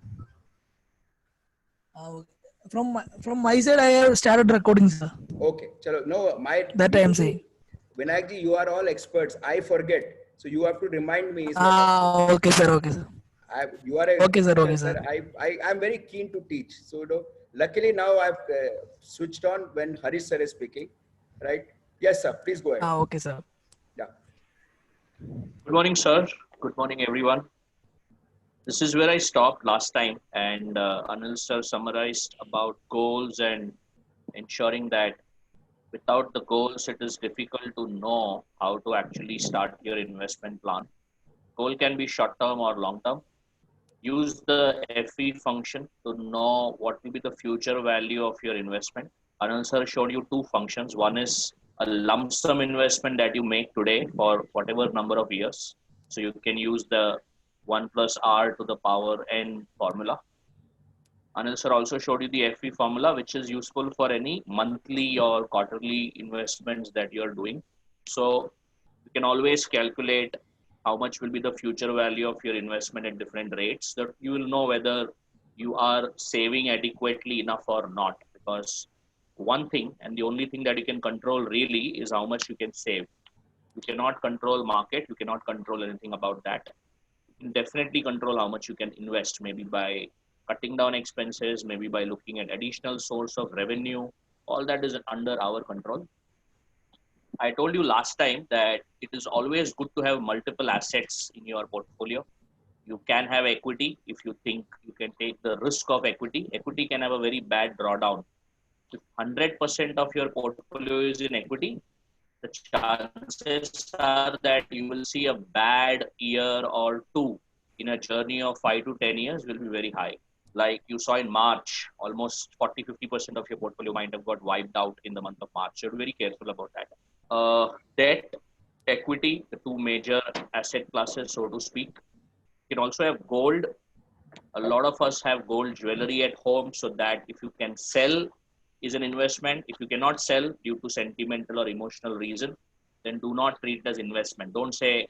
Okay. From my side, I have started recording, sir. Okay, chalo. No, That I am saying. Vinayak ji, you are all experts. I forget, so you have to remind me. Is what I'm saying. Okay, sir. Okay, sir. You are a Okay, sir. teacher, Okay, sir. sir. I'm very keen to teach. So, luckily now I've switched on when Harish sir is speaking, right? Yes, sir. Please go ahead. Okay, sir. Yeah. Good morning, sir. Good morning, everyone. This is where I stopped last time, and Anil sir summarized about goals and ensuring that without the goals, it is difficult to know how to actually start your investment plan. Goal can be short term or long term. Use the FE function to know what will be the future value of your investment. Anand sir showed you two functions. One is a lump sum investment that you make today for whatever number of years. So you can use the 1 plus R to the power n formula. Anil sir also showed you the FE formula, which is useful for any monthly or quarterly investments that you're doing. So you can always calculate how much will be the future value of your investment at different rates, that you will know whether you are saving adequately enough or not. Because one thing and the only thing that you can control really is how much you can save. You cannot control market, you cannot control anything about that. You can definitely control how much you can invest, maybe by cutting down expenses, maybe by looking at additional source of revenue. All that is under our control. I told you last time that it is always good to have multiple assets in your portfolio. You can have equity if you think you can take the risk of equity. Equity can have a very bad drawdown. If 100% of your portfolio is in equity, the chances are that you will see a bad year or two in a journey of 5 to 10 years will be very high. Like you saw in March, almost 40-50% of your portfolio might have got wiped out in the month of March. So be very careful about that. Debt, equity, the two major asset classes, so to speak. You can also have gold. A lot of us have gold jewelry at home, so that if you can sell is an investment. If you cannot sell due to sentimental or emotional reason, then do not treat it as investment. Don't say,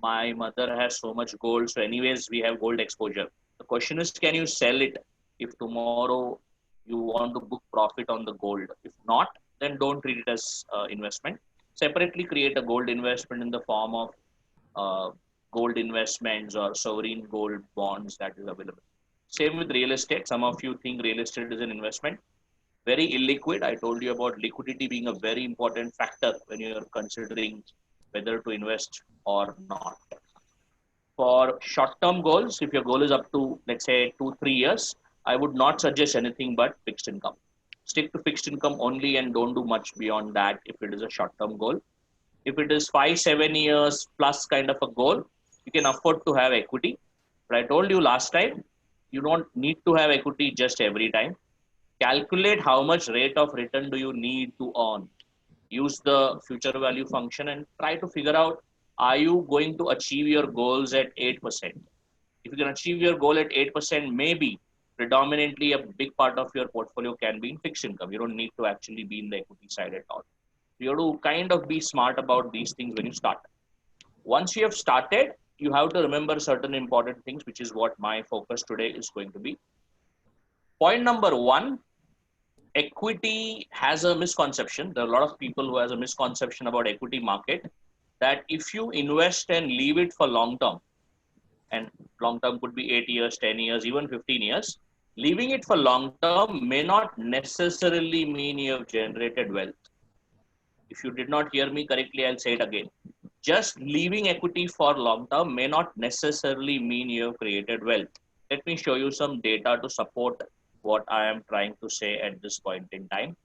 my mother has so much gold, so anyways we have gold exposure. The question is, can you sell it if tomorrow you want to book profit on the gold? If not, then don't treat it as investment. Separately create a gold investment in the form of gold investments or sovereign gold bonds that is available. Same with real estate. Some of you think real estate is an investment. Very illiquid. I told you about liquidity being a very important factor when you're considering whether to invest or not. For short-term goals, if your goal is up to, let's say, 2-3 years, I would not suggest anything but fixed income. Stick to fixed income only and don't do much beyond that if it is a short-term goal. If it is 5-7 years plus kind of a goal, you can afford to have equity. But I told you last time, you don't need to have equity just every time. Calculate how much rate of return do you need to earn. Use the future value function and try to figure out, are you going to achieve your goals at 8%? If you can achieve your goal at 8%, maybe predominantly a big part of your portfolio can be in fixed income. You don't need to actually be in the equity side at all. You have to kind of be smart about these things when you start. Once you have started, you have to remember certain important things, which is what my focus today is going to be. Point number one, equity has a misconception. There are a lot of people who has a misconception about equity market, that if you invest and leave it for long term, and long term could be 8 years, 10 years, even 15 years, leaving it for long term may not necessarily mean you have generated wealth. If you did not hear me correctly, I'll say it again. Just leaving equity for long term may not necessarily mean you have created wealth. Let me show you some data to support what I am trying to say at this point in time.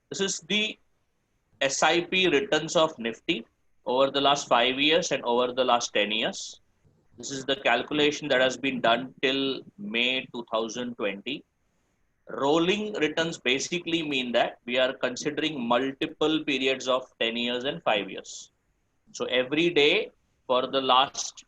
This is the SIP returns of Nifty over the last 5 years and over the last 10 years. This is the calculation that has been done till May 2020. Rolling returns basically mean that we are considering multiple periods of 10 years and 5 years. So every day for the last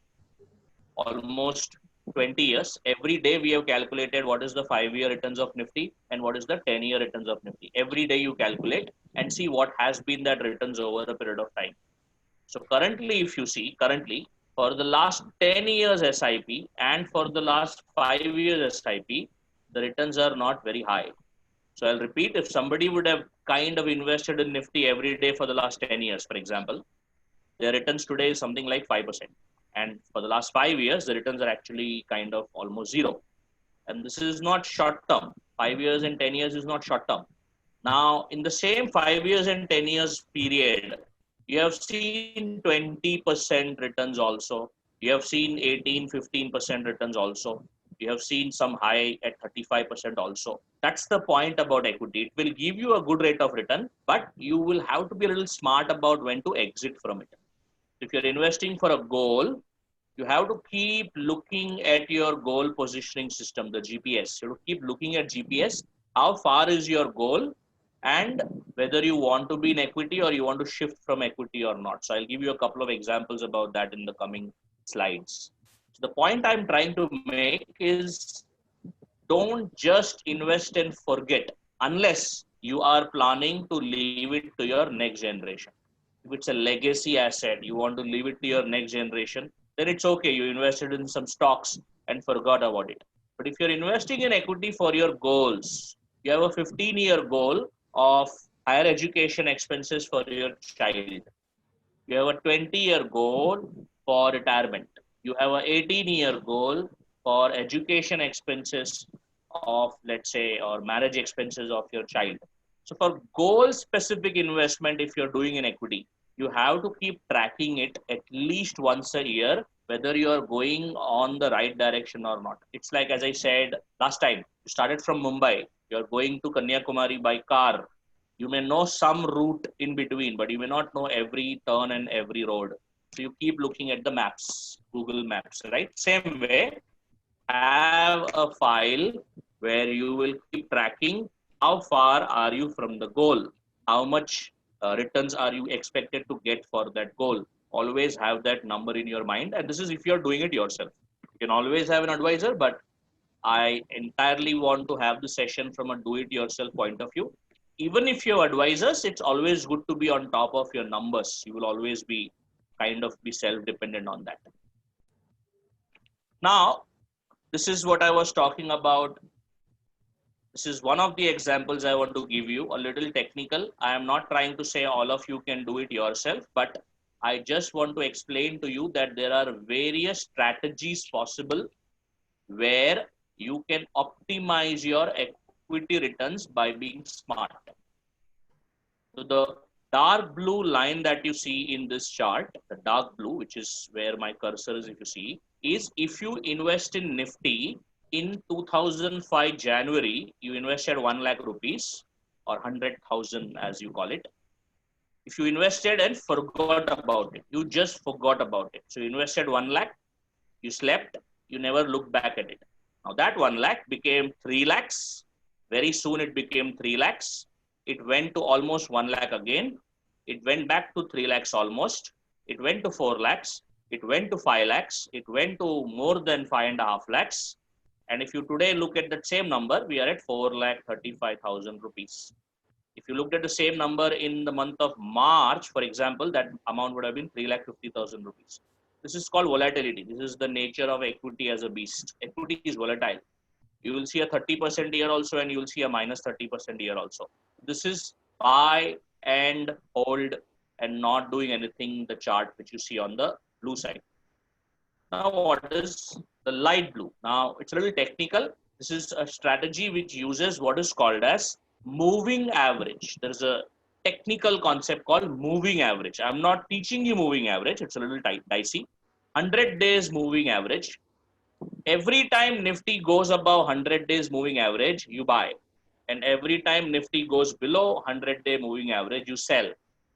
almost 20 years. Every day we have calculated what is the 5-year returns of Nifty and what is the 10-year returns of Nifty. Every day you calculate and see what has been that returns over a period of time. So currently, if you see, currently for the last 10 years SIP and for the last 5 years SIP, the returns are not very high. So I'll repeat, if somebody would have kind of invested in Nifty every day for the last 10 years, for example, their returns today is something like 5%. And for the last 5 years, the returns are actually kind of almost zero. And this is not short term. 5 years and 10 years is not short term. Now, in the same 5 years and 10 years period, you have seen 20% returns also. You have seen 18, 15% returns also. You have seen some high at 35% also. That's the point about equity. It will give you a good rate of return, but you will have to be a little smart about when to exit from it. If you're investing for a goal, you have to keep looking at your goal positioning system, the GPS. You have to keep looking at GPS. How far is your goal? And whether you want to be in equity or you want to shift from equity or not. So I'll give you a couple of examples about that in the coming slides. So the point I'm trying to make is don't just invest and forget unless you are planning to leave it to your next generation. If it's a legacy asset, you want to leave it to your next generation, then it's okay. You invested in some stocks and forgot about it. But if you're investing in equity for your goals, you have a 15-year goal of higher education expenses for your child. You have a 20-year goal for retirement. You have an 18-year goal for education expenses of, let's say, or marriage expenses of your child. So for goal-specific investment, if you're doing in equity, you have to keep tracking it at least once a year, whether you're going on the right direction or not. It's like, as I said last time, you started from Mumbai, you're going to Kanyakumari by car. You may know some route in between, but you may not know every turn and every road. So you keep looking at the maps, Google Maps, right? Same way, have a file where you will keep tracking how far are you from the goal, how much returns are you expected to get for that goal. Always have that number in your mind, and this is if you're doing it yourself. You can always have an advisor, but I entirely want to have the session from a do-it-yourself point of view. Even if you have advisors, it's always good to be on top of your numbers. You will always be kind of be self-dependent on that. Now, this is what I was talking about. This is one of the examples I want to give you, a little technical. I am not trying to say all of you can do it yourself, but I just want to explain to you that there are various strategies possible where you can optimize your equity returns by being smart. So the dark blue line that you see in this chart, the dark blue, which is where my cursor is, if you see, is if you invest in Nifty in 2005 January, you invested 1 lakh rupees or 100,000 as you call it. If you invested and forgot about it, you just forgot about it. So you invested 1 lakh, you slept, you never looked back at it. Now that 1 lakh became 3 lakhs. Very soon it became 3 lakhs. It went to almost 1 lakh again. It went back to 3 lakhs almost. It went to 4 lakhs. It went to 5 lakhs. It went to more than 5.5 lakhs. And if you today look at that same number, we are at 4,35,000 rupees. If you looked at the same number in the month of March, for example, that amount would have been 3,50,000 rupees. This is called volatility. This is the nature of equity as a beast. Equity is volatile. You will see a 30% year also, and you will see a minus 30% year also. This is buy and hold and not doing anything, the chart which you see on the blue side. Now, what is the light blue? Now, it's a little technical. This is a strategy which uses what is called as moving average. There's a technical concept called moving average. I'm not teaching you moving average. It's a little dicey. 100 days moving average. Every time Nifty goes above 100 days moving average, you buy. And every time Nifty goes below 100-day moving average, you sell.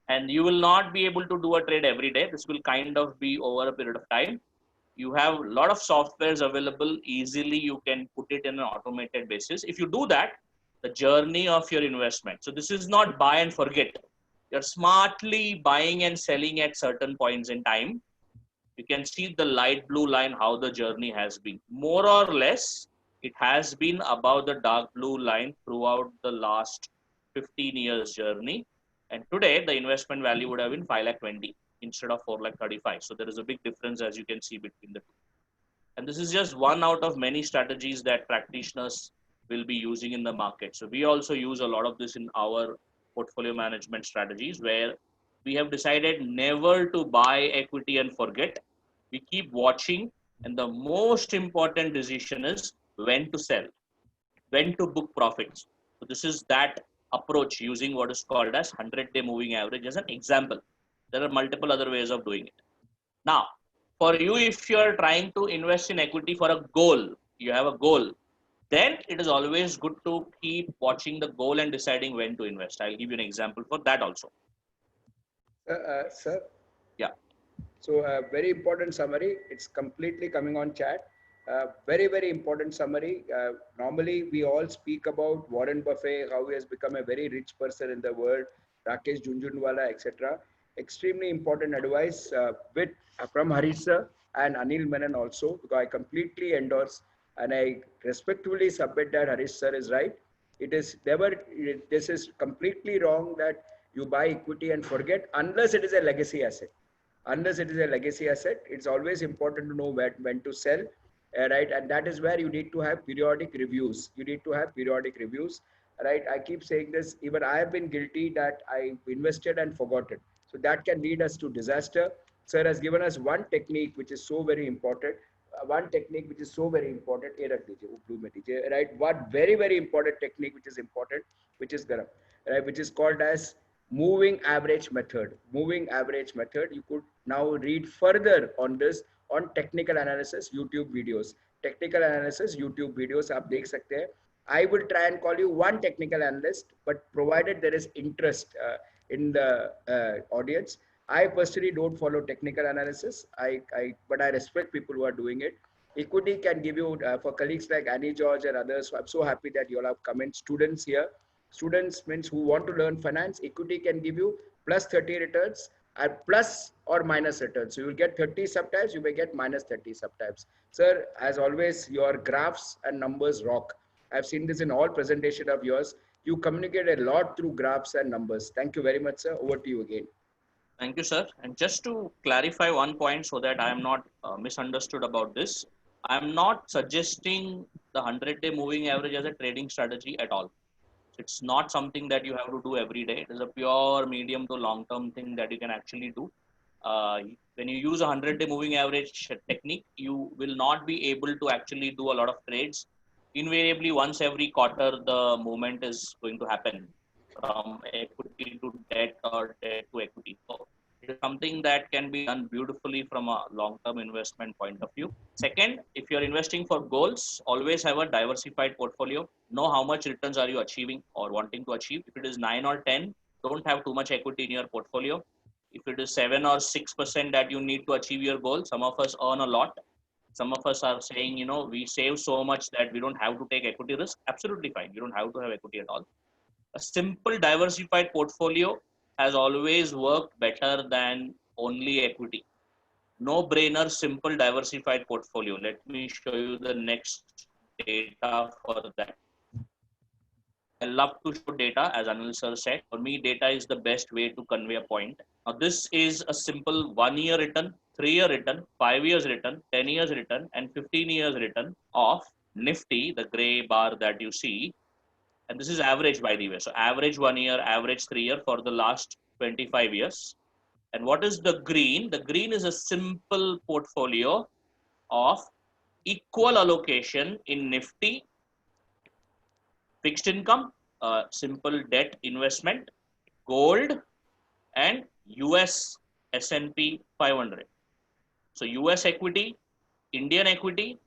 And you will not be able to do a trade every day. This will kind of be over a period of time. You have a lot of softwares available. Easily, you can put it in an automated basis. If you do that, the journey of your investment. So this is not buy and forget. You're smartly buying and selling at certain points in time. You can see the light blue line, how the journey has been. More or less, it has been above the dark blue line throughout the last 15 years journey. And today, the investment value would have been 5,20,000 instead of 4,35,000. So there is a big difference, as you can see, between the two. And this is just one out of many strategies that practitioners will be using in the market. So we also use a lot of this in our portfolio management strategies, where we have decided never to buy equity and forget. We keep watching, and the most important decision is when to sell, when to book profits. So this is that approach, using what is called as 100-day moving average as an example. There are multiple other ways of doing it. Now, for you, if you are trying to invest in equity for a goal, you have a goal, then it is always good to keep watching the goal and deciding when to invest. I'll give you an example for that also. Sir, Yeah. so very important summary. It's completely coming on chat. Very, very important summary. Normally, we all speak about Warren Buffett, how he has become a very rich person in the world, Rakesh Jhunjhunwala, etc. Extremely important advice from Harish sir and Anil Menon also, because I completely endorse and I respectfully submit that Harish sir is right. It is never, this is completely wrong that you buy equity and forget, unless it is a legacy asset. Unless it is a legacy asset, it's always important to know when to sell, right? And that is where you need to have periodic reviews. You need to have periodic reviews, right? I keep saying this, even I have been guilty that I invested and forgot it. So that can lead us to disaster. Sir has given us one technique which is so very important. One technique which is so very important, right? One very, very important technique which is important, which is garam, right? Which is called as moving average method. Moving average method. You could now read further on this on technical analysis YouTube videos. Technical analysis YouTube videos आप देख सकते हैं. I will try and call you one technical analyst, but provided there is interest in the audience. I personally don't follow technical analysis. But I respect people who are doing it. Equity can give you, for colleagues like Annie George and others, I'm so happy that you all have come in. Students here, students means who want to learn finance, equity can give you plus 30 returns and plus or minus returns. So you will get 30 sometimes, you may get minus 30 sometimes. Sir, as always, your graphs and numbers rock. I've seen this in all presentation of yours. You communicate a lot through graphs and numbers. Thank you very much, sir. Over to you again. Thank you, sir. And just to clarify one point so that I am not misunderstood about this, I am not suggesting the 100-day moving average as a trading strategy at all. It's not something that you have to do every day. It is a pure medium to long-term thing that you can actually do. When you use a 100-day moving average technique, you will not be able to actually do a lot of trades. Invariably, once every quarter, the movement is going to happen from equity to debt or debt to equity. So it is something that can be done beautifully from a long-term investment point of view. Second, if you're investing for goals, always have a diversified portfolio. Know how much returns are you achieving or wanting to achieve. If it is 9 or 10, don't have too much equity in your portfolio. If it is 7 or 6% that you need to achieve your goal, some of us earn a lot. Some of us are saying, you know, we save so much that we don't have to take equity risk. Absolutely fine. You don't have to have equity at all. A simple diversified portfolio has always worked better than only equity. No brainer, simple diversified portfolio. Let me show you the next data for that. I love to show data, as Anil sir said. For me, data is the best way to convey a point. Now, this is a simple 1-year return, 3-year return, 5 years return, 10 years return, and 15 years return of Nifty, the gray bar that you see. And this is average, by the way. So average 1 year, average 3 year for the last 25 years. And what is the green? The green is a simple portfolio of equal allocation in Nifty, fixed income, simple debt investment, gold, and US S&P 500. So US equity, Indian equity,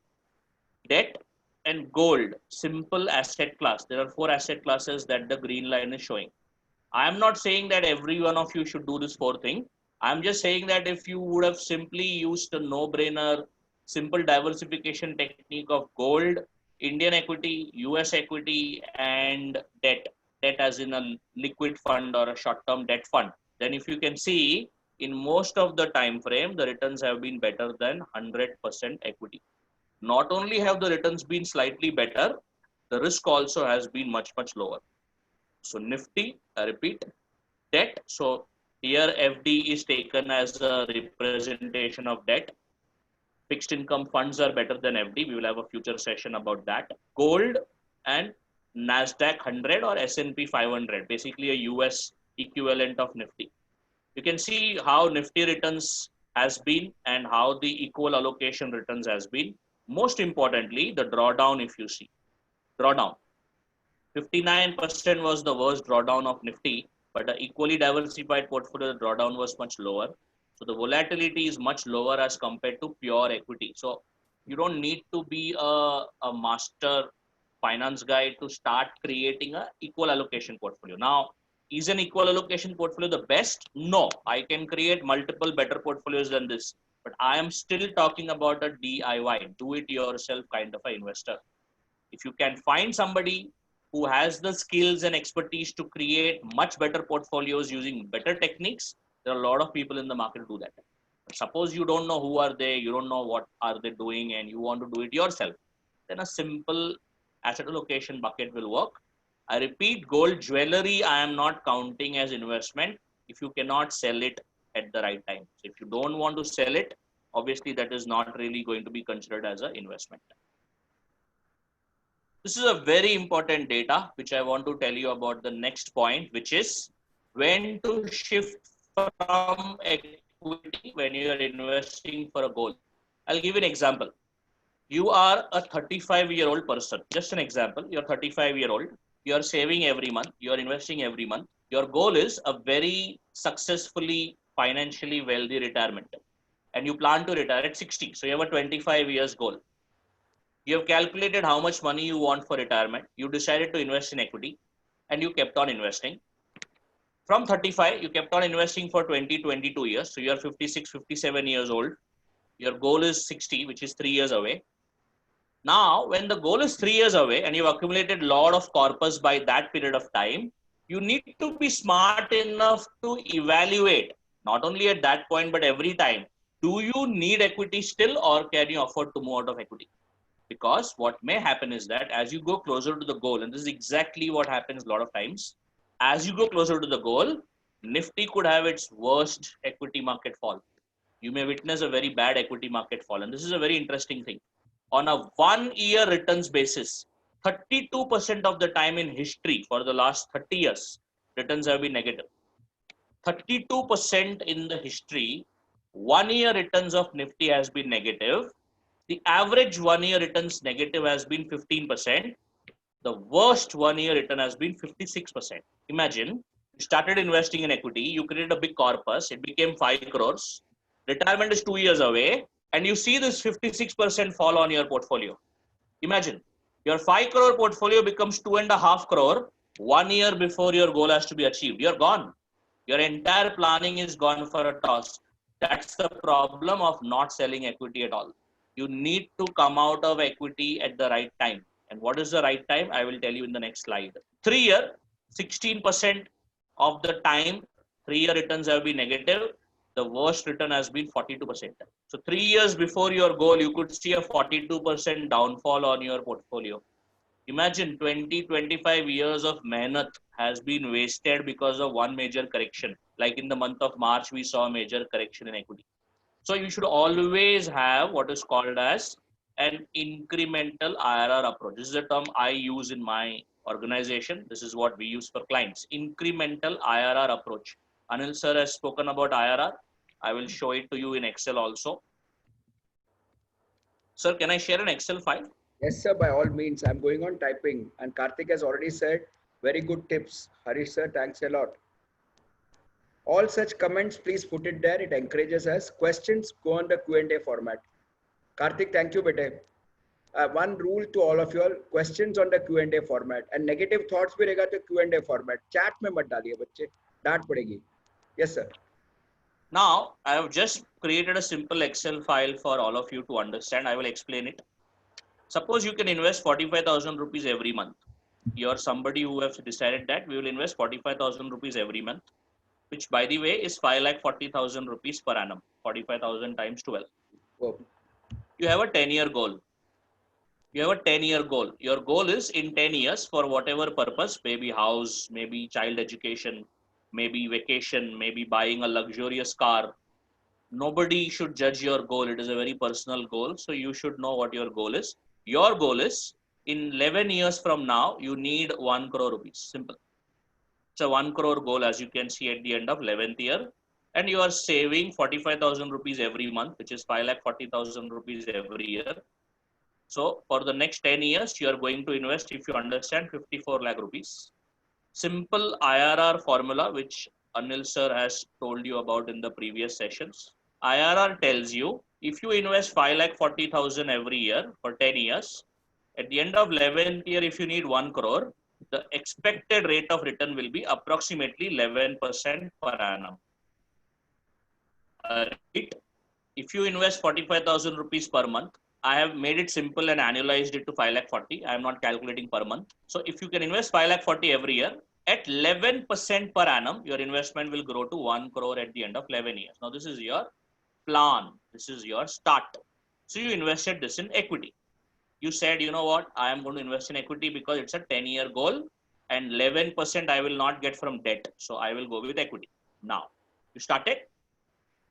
debt, and gold, simple asset class. There are 4 asset classes that the green line is showing. I am not saying that every one of you should do this 4 thing. I'm just saying that if you would have simply used a no-brainer, simple diversification technique of gold, Indian equity, US equity, and debt as in a liquid fund or a short-term debt fund, then if you can see, in most of the time frame, the returns have been better than 100% equity. Not only have the returns been slightly better, the risk also has been much, much lower. So Nifty, I repeat, debt. So here FD is taken as a representation of debt. Fixed income funds are better than FD. We will have a future session about that. Gold and Nasdaq 100 or S&P 500, basically a US equivalent of Nifty. You can see how Nifty returns has been and how the equal allocation returns has been. Most importantly, the drawdown, if you see, drawdown. 59% was the worst drawdown of Nifty, but the equally diversified portfolio, the drawdown was much lower. So the volatility is much lower as compared to pure equity. So you don't need to be a master finance guy to start creating a equal allocation portfolio. Now, is an equal allocation portfolio the best? No, I can create multiple better portfolios than this, but I am still talking about a DIY, do it yourself kind of an investor. If you can find somebody who has the skills and expertise to create much better portfolios using better techniques, there are a lot of people in the market to do that. But suppose you don't know who are they, you don't know what are they doing, and you want to do it yourself, then a simple asset allocation bucket will work. I repeat, gold jewelry, I am not counting as investment if you cannot sell it at the right time. So if you don't want to sell it, obviously that is not really going to be considered as an investment. This is a very important data, which I want to tell you about the next point, which is when to shift from equity when you are investing for a goal. I'll give you an example. You are a 35-year-old person. Just an example. You're 35-year-old. You're saving every month. You're investing every month. Your goal is a very successfully, financially wealthy retirement. And you plan to retire at 60. So you have a 25 years goal. You have calculated how much money you want for retirement. You decided to invest in equity and you kept on investing. From 35, you kept on investing for 20, 22 years. So you're 56, 57 years old. Your goal is 60, which is 3 years away. Now, when the goal is 3 years away and you've accumulated a lot of corpus by that period of time, you need to be smart enough to evaluate, not only at that point, but every time. Do you need equity still, or can you afford to move out of equity? Because what may happen is that as you go closer to the goal, and this is exactly what happens a lot of times, as you go closer to the goal, Nifty could have its worst equity market fall. You may witness a very bad equity market fall. And this is a very interesting thing. On a 1 year returns basis, 32% of the time in history for the last 30 years, returns have been negative. 32% in the history, 1 year returns of Nifty has been negative. The average 1 year returns negative has been 15%. The worst 1 year return has been 56%. Imagine, you started investing in equity, you created a big corpus, it became 5 crores. Retirement is 2 years away, and you see this 56% fall on your portfolio. Imagine, your 5 crore portfolio becomes 2.5 crore 1 year before your goal has to be achieved. You're gone. Your entire planning is gone for a toss. That's the problem of not selling equity at all. You need to come out of equity at the right time. And what is the right time? I will tell you in the next slide. 3 year, 16% of the time, 3 year returns have been negative. The worst return has been 42%. So 3 years before your goal, you could see a 42% downfall on your portfolio. Imagine 20, 25 years of mehnat has been wasted because of one major correction. Like in the month of March, we saw a major correction in equity. So you should always have what is called as an incremental IRR approach. This is a term I use in my organization. This is what we use for clients. Incremental IRR approach. Anil sir has spoken about IRR. I will show it to you in Excel also. Sir, can I share an Excel file? Yes, sir, by all means. I'm going on typing. And Karthik has already said, very good tips. Harish sir, thanks a lot. All such comments, please put it there. It encourages us. Questions, go on the Q&A format. Karthik, thank you, bete. One rule to all of you all, questions on the Q&A format. And negative thoughts bhi rahega to Q&A format. Chat mein mat daliye bachche. Daant padegi. Yes, sir. Now, I have just created a simple Excel file for all of you to understand. I will explain it. Suppose you can invest 45,000 rupees every month. You're somebody who has decided that we will invest 45,000 rupees every month. which by the way is 5,40,000 rupees per annum, 45,000 times 12. Oh, You have a 10-year goal. You have a 10-year goal. Your goal is in 10 years for whatever purpose, maybe house, maybe child education, maybe vacation, maybe buying a luxurious car. Nobody should judge your goal. It is a very personal goal. So you should know what your goal is. Your goal is in 11 years from now, you need 1 crore rupees. Simple. It's a 1 crore goal, as you can see at the end of 11th year. And you are saving 45,000 rupees every month, which is 5,40,000 rupees every year. So for the next 10 years, you are going to invest, if you understand, 54 lakh rupees. Simple IRR formula, which Anil sir has told you about in the previous sessions. IRR tells you if you invest 5,40,000 every year for 10 years, at the end of 11th year, if you need 1 crore, the expected rate of return will be approximately 11% per annum. If you invest 45,000 rupees per month, I have made it simple and annualized it to 5,40,000. I am not calculating per month. So if you can invest 5,40,000 every year, at 11% per annum, your investment will grow to 1 crore at the end of 11 years. Now, this is your plan. This is your start. So you invested this in equity. You said, you know what, I am going to invest in equity because it's a 10-year goal and 11% I will not get from debt. So I will go with equity. Now, you started.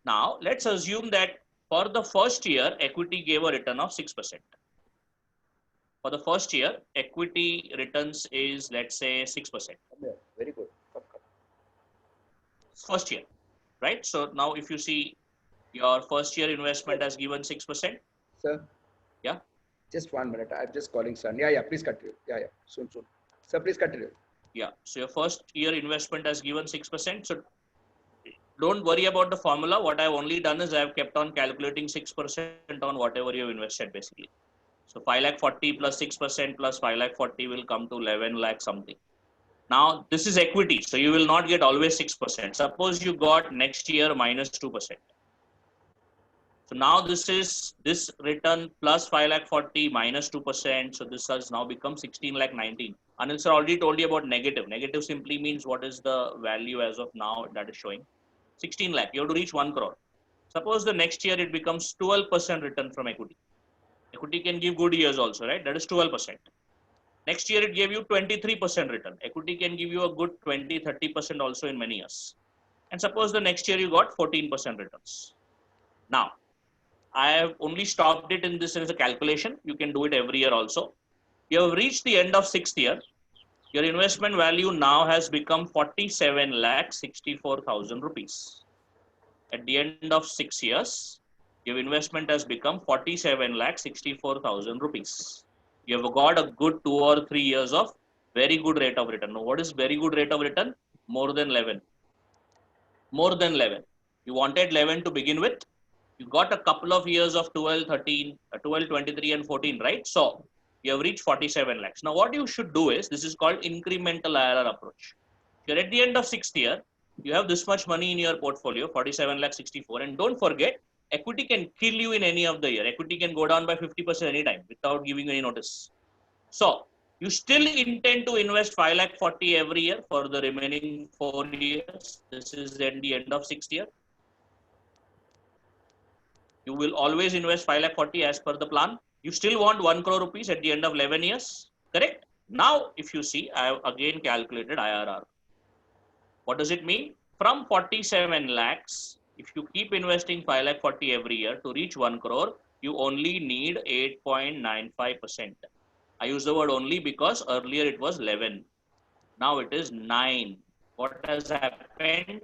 Now, let's assume that for the first year, equity gave a return of 6%. For the first year, equity returns is, let's say, 6%. very good. First year, right? So now if you see your first year investment has given 6%. Sir? Yeah? Just 1 minute. I'm just calling son. Yeah, please continue. Yeah. Soon. Sir, please continue. Yeah. So your first year investment has given 6%. So don't worry about the formula. What I've only done is I've kept on calculating 6% on whatever you've invested basically. So 5,40,000 plus 6% plus 5,40,000 will come to 11 lakh something. Now this is equity. So you will not get always 6%. Suppose you got next year minus 2%. So now this return plus 5,40,000 minus 2%. So this has now become 16,19,000. Anil sir already told you about negative. Negative simply means what is the value as of now that is showing. 16 lakh. You have to reach 1 crore. Suppose the next year it becomes 12% return from equity. Equity can give good years also, right? That is 12%. Next year it gave you 23% return. Equity can give you a good 20-30% also in many years. And suppose the next year you got 14% returns. Now, I have only stopped it in this as a calculation. You can do it every year also. You have reached the end of 6th year. Your investment value now has become 47,64,000 rupees. At the end of 6 years, your investment has become 47,64,000 rupees. You have got a good 2 or 3 years of very good rate of return. Now, what is very good rate of return? More than 11. More than 11. You wanted 11 to begin with. You got a couple of years of 12, 13, 12, 23 and 14, right? So you have reached 47 lakhs. Now what you should do is, this is called incremental IRR approach. You're at the end of 6th year, you have this much money in your portfolio, 47 lakh 64. And don't forget, equity can kill you in any of the year. Equity can go down by 50% anytime without giving any notice. So you still intend to invest 5,40,000 every year for the remaining 4 years. This is at the end of 6th year. You will always invest 5,40,000 as per the plan. You still want 1 crore rupees at the end of 11 years, correct? Now, if you see, I have again calculated IRR. What does it mean? From 47 lakhs, if you keep investing 5,40,000 every year to reach 1 crore, you only need 8.95%. I use the word only because earlier it was 11. Now it is 9. What has happened?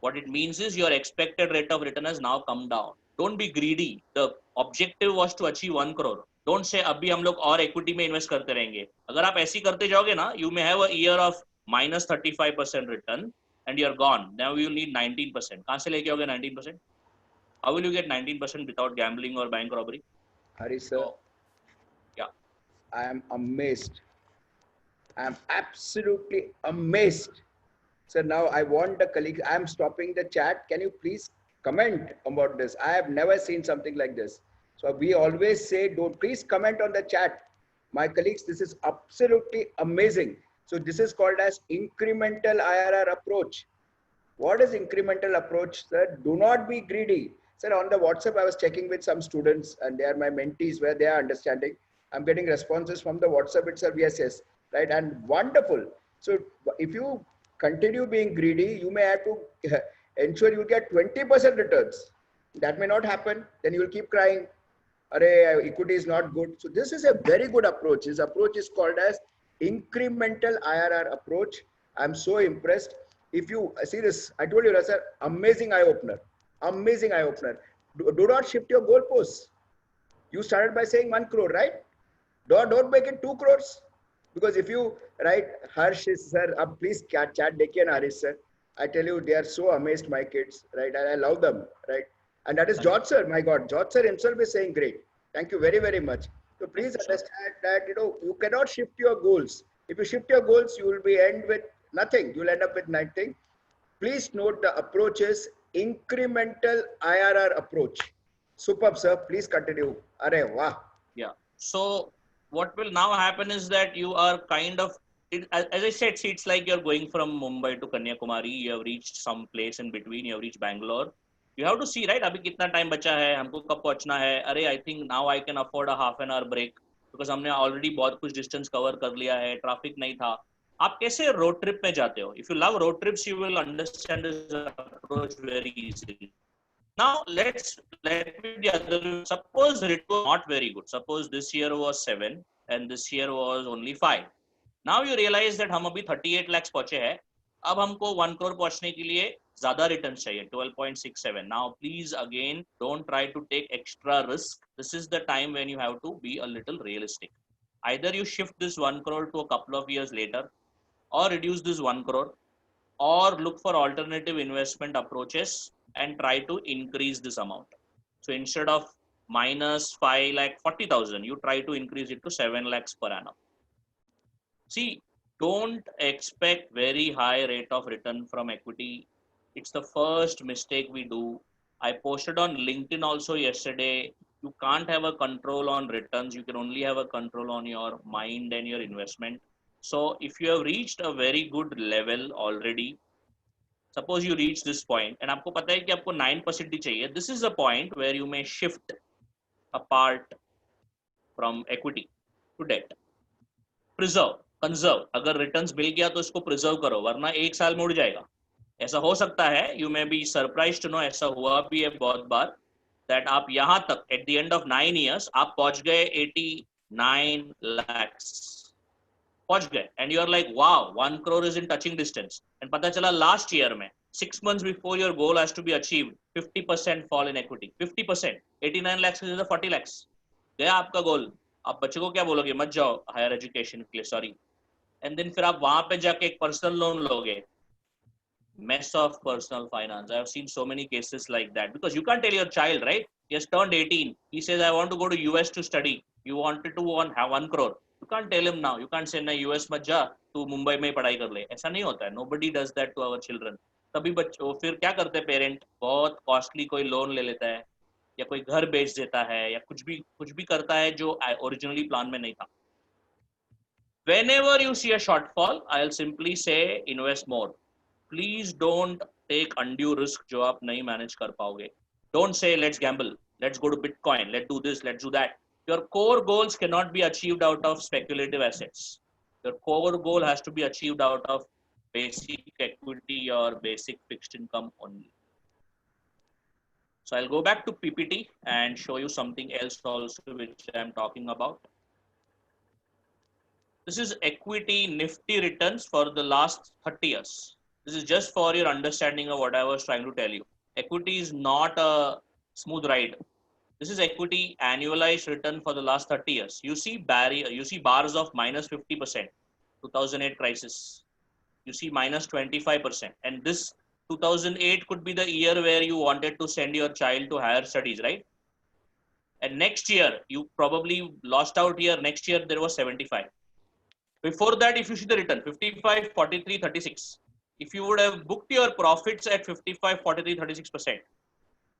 What it means is your expected rate of return has now come down. Don't be greedy. The objective was to achieve 1 crore. Don't say अभी हम लोग और equity में invest करते रहेंगे. अगर आप ऐसी करते जाओगे ना, you may have a year of minus 35% return and you're gone. Now you need 19%. कहाँ से लेके आओगे 19%? How will you get 19% without gambling or bank robbery? Hari sir, Yeah. I am amazed. I am absolutely amazed. So now I want the colleagues, I am stopping the chat. Can you please comment about this? I have never seen something like this. So we always say, please comment on the chat. My colleagues, this is absolutely amazing. So this is called as incremental IRR approach. What is incremental approach, sir? Do not be greedy. Sir, on the WhatsApp, I was checking with some students and they are my mentees where they are understanding. I'm getting responses from the WhatsApp itself. Yes, yes, right. And wonderful. So if you continue being greedy, you may have to ensure you get 20% returns. That may not happen. Then you will keep crying. Array, equity is not good. So this is a very good approach. This approach is called as incremental IRR approach. I'm so impressed. If you see this, I told you, sir, amazing eye opener. Amazing eye opener. Do not shift your goalposts. You started by saying 1 crore, right? Don't make it 2 crores. Because if you, right, Harsh is, sir, please chat Deki and Harish, sir. I tell you, they are so amazed, my kids, right? And I love them, right? And that is George, sir. My God, George, sir himself is saying great. Thank you very, very much. So please understand that, you cannot shift your goals. If you shift your goals, you will be end with nothing. You'll end up with nothing. Please note the approach is incremental IRR approach. Superb, sir. Please continue. Arey, wow. Yeah. So what will now happen is that you are kind of, as I said, see, it's like you're going from Mumbai to Kanyakumari. You have reached some place in between. You have reached Bangalore. You have to see, right? Abhi kitna time bacha hai? Humko kab pahunchna hai? Arey, I think now I can afford a half an hour break because हमने already बहुत कुछ distance cover कर लिया है. Traffic नहीं था. आप कैसे road trip में जाते हो? If you love road trips, you will understand this approach very easily. Now let me the other. Suppose it was not very good. Suppose this year was 7 and this year was only 5. Now you realize that हम अभी 38 lakhs पहुंचे हैं. अब हमको 1 crore पहुंचने के लिए ज़्यादा returns चाहिए 12.67. Now please again don't try to take extra risk. This is the time when you have to be a little realistic. Either you shift this 1 crore to a couple of years later, or reduce this 1 crore, or look for alternative investment approaches and try to increase this amount. So instead of minus 5 lakh 40,000, you try to increase it to 7 lakhs per annum. See, don't expect very high rate of return from equity. It's the first mistake we do. I posted on LinkedIn also yesterday. You can't have a control on returns. You can only have a control on your mind and your investment. So if you have reached a very good level already, suppose you reach this point and आपको पता है कि आपको 9% ही चाहिए, this is the point where you may shift a part from equity to debt. Preserve, conserve. अगर returns मिल गया तो इसको preserve करो, वरना एक साल में उड़ जाएगा. ऐसा हो सकता है, you may be surprised to know, ऐसा हुआ भी है बहुत बार, that आप यहाँ तक at the end of 9 years आप पहुँच गए 89 lakhs. पहुंच गए and you are like, wow, 1 crore is in touching distance. And पता चला last year में 6 months before your goal has to be achieved, 50% fall in equity. 50%, 89 lakhs is 40 lakhs. गया आपका गोल. आप बच्चे को क्या बोलोगे? मत जाओ हायर एजुकेशन के लिए, सॉरी. एंड देन फिर आप वहां पे जाके एक पर्सनल लोन लोगे. Mess of personal finance. I have seen so many cases like that because you can't tell your child, right? He has turned 18. He says, I want to go to US to study. You wanted to have 1 crore. You can't tell him now. You can't say, ना US मत जा, तू मुंबई में पढ़ाई कर ले. ऐसा नहीं होता है. Nobody does that to our children. तभी बच्चों फिर क्या करते हैं पेरेंट? बहुत कॉस्टली कोई लोन ले लेता है या कोई घर बेच देता है या कुछ भी करता है जो ओरिजिनली प्लान में नहीं था. Whenever you see a shortfall, I'll simply say invest more. Please don't take undue risk जो आप नहीं manage कर पाओगे. Don't say let's gamble, let's go to Bitcoin, let's do this, let's do that. Your core goals cannot be achieved out of speculative assets. Your core goal has to be achieved out of basic equity or basic fixed income only. So I'll go back to PPT and show you something else also which I'm talking about. This is equity Nifty returns for the last 30 years. This is just for your understanding of what I was trying to tell you. Equity is not a smooth ride. This is equity annualized return for the last 30 years. You see bars of minus 50%, 2008 crisis. You see minus 25%. And this 2008 could be the year where you wanted to send your child to higher studies, right? And next year, you probably lost out here. Next year, there was 75. Before that, if you see the return, 55, 43, 36. If you would have booked your profits at 55, 43, 36%,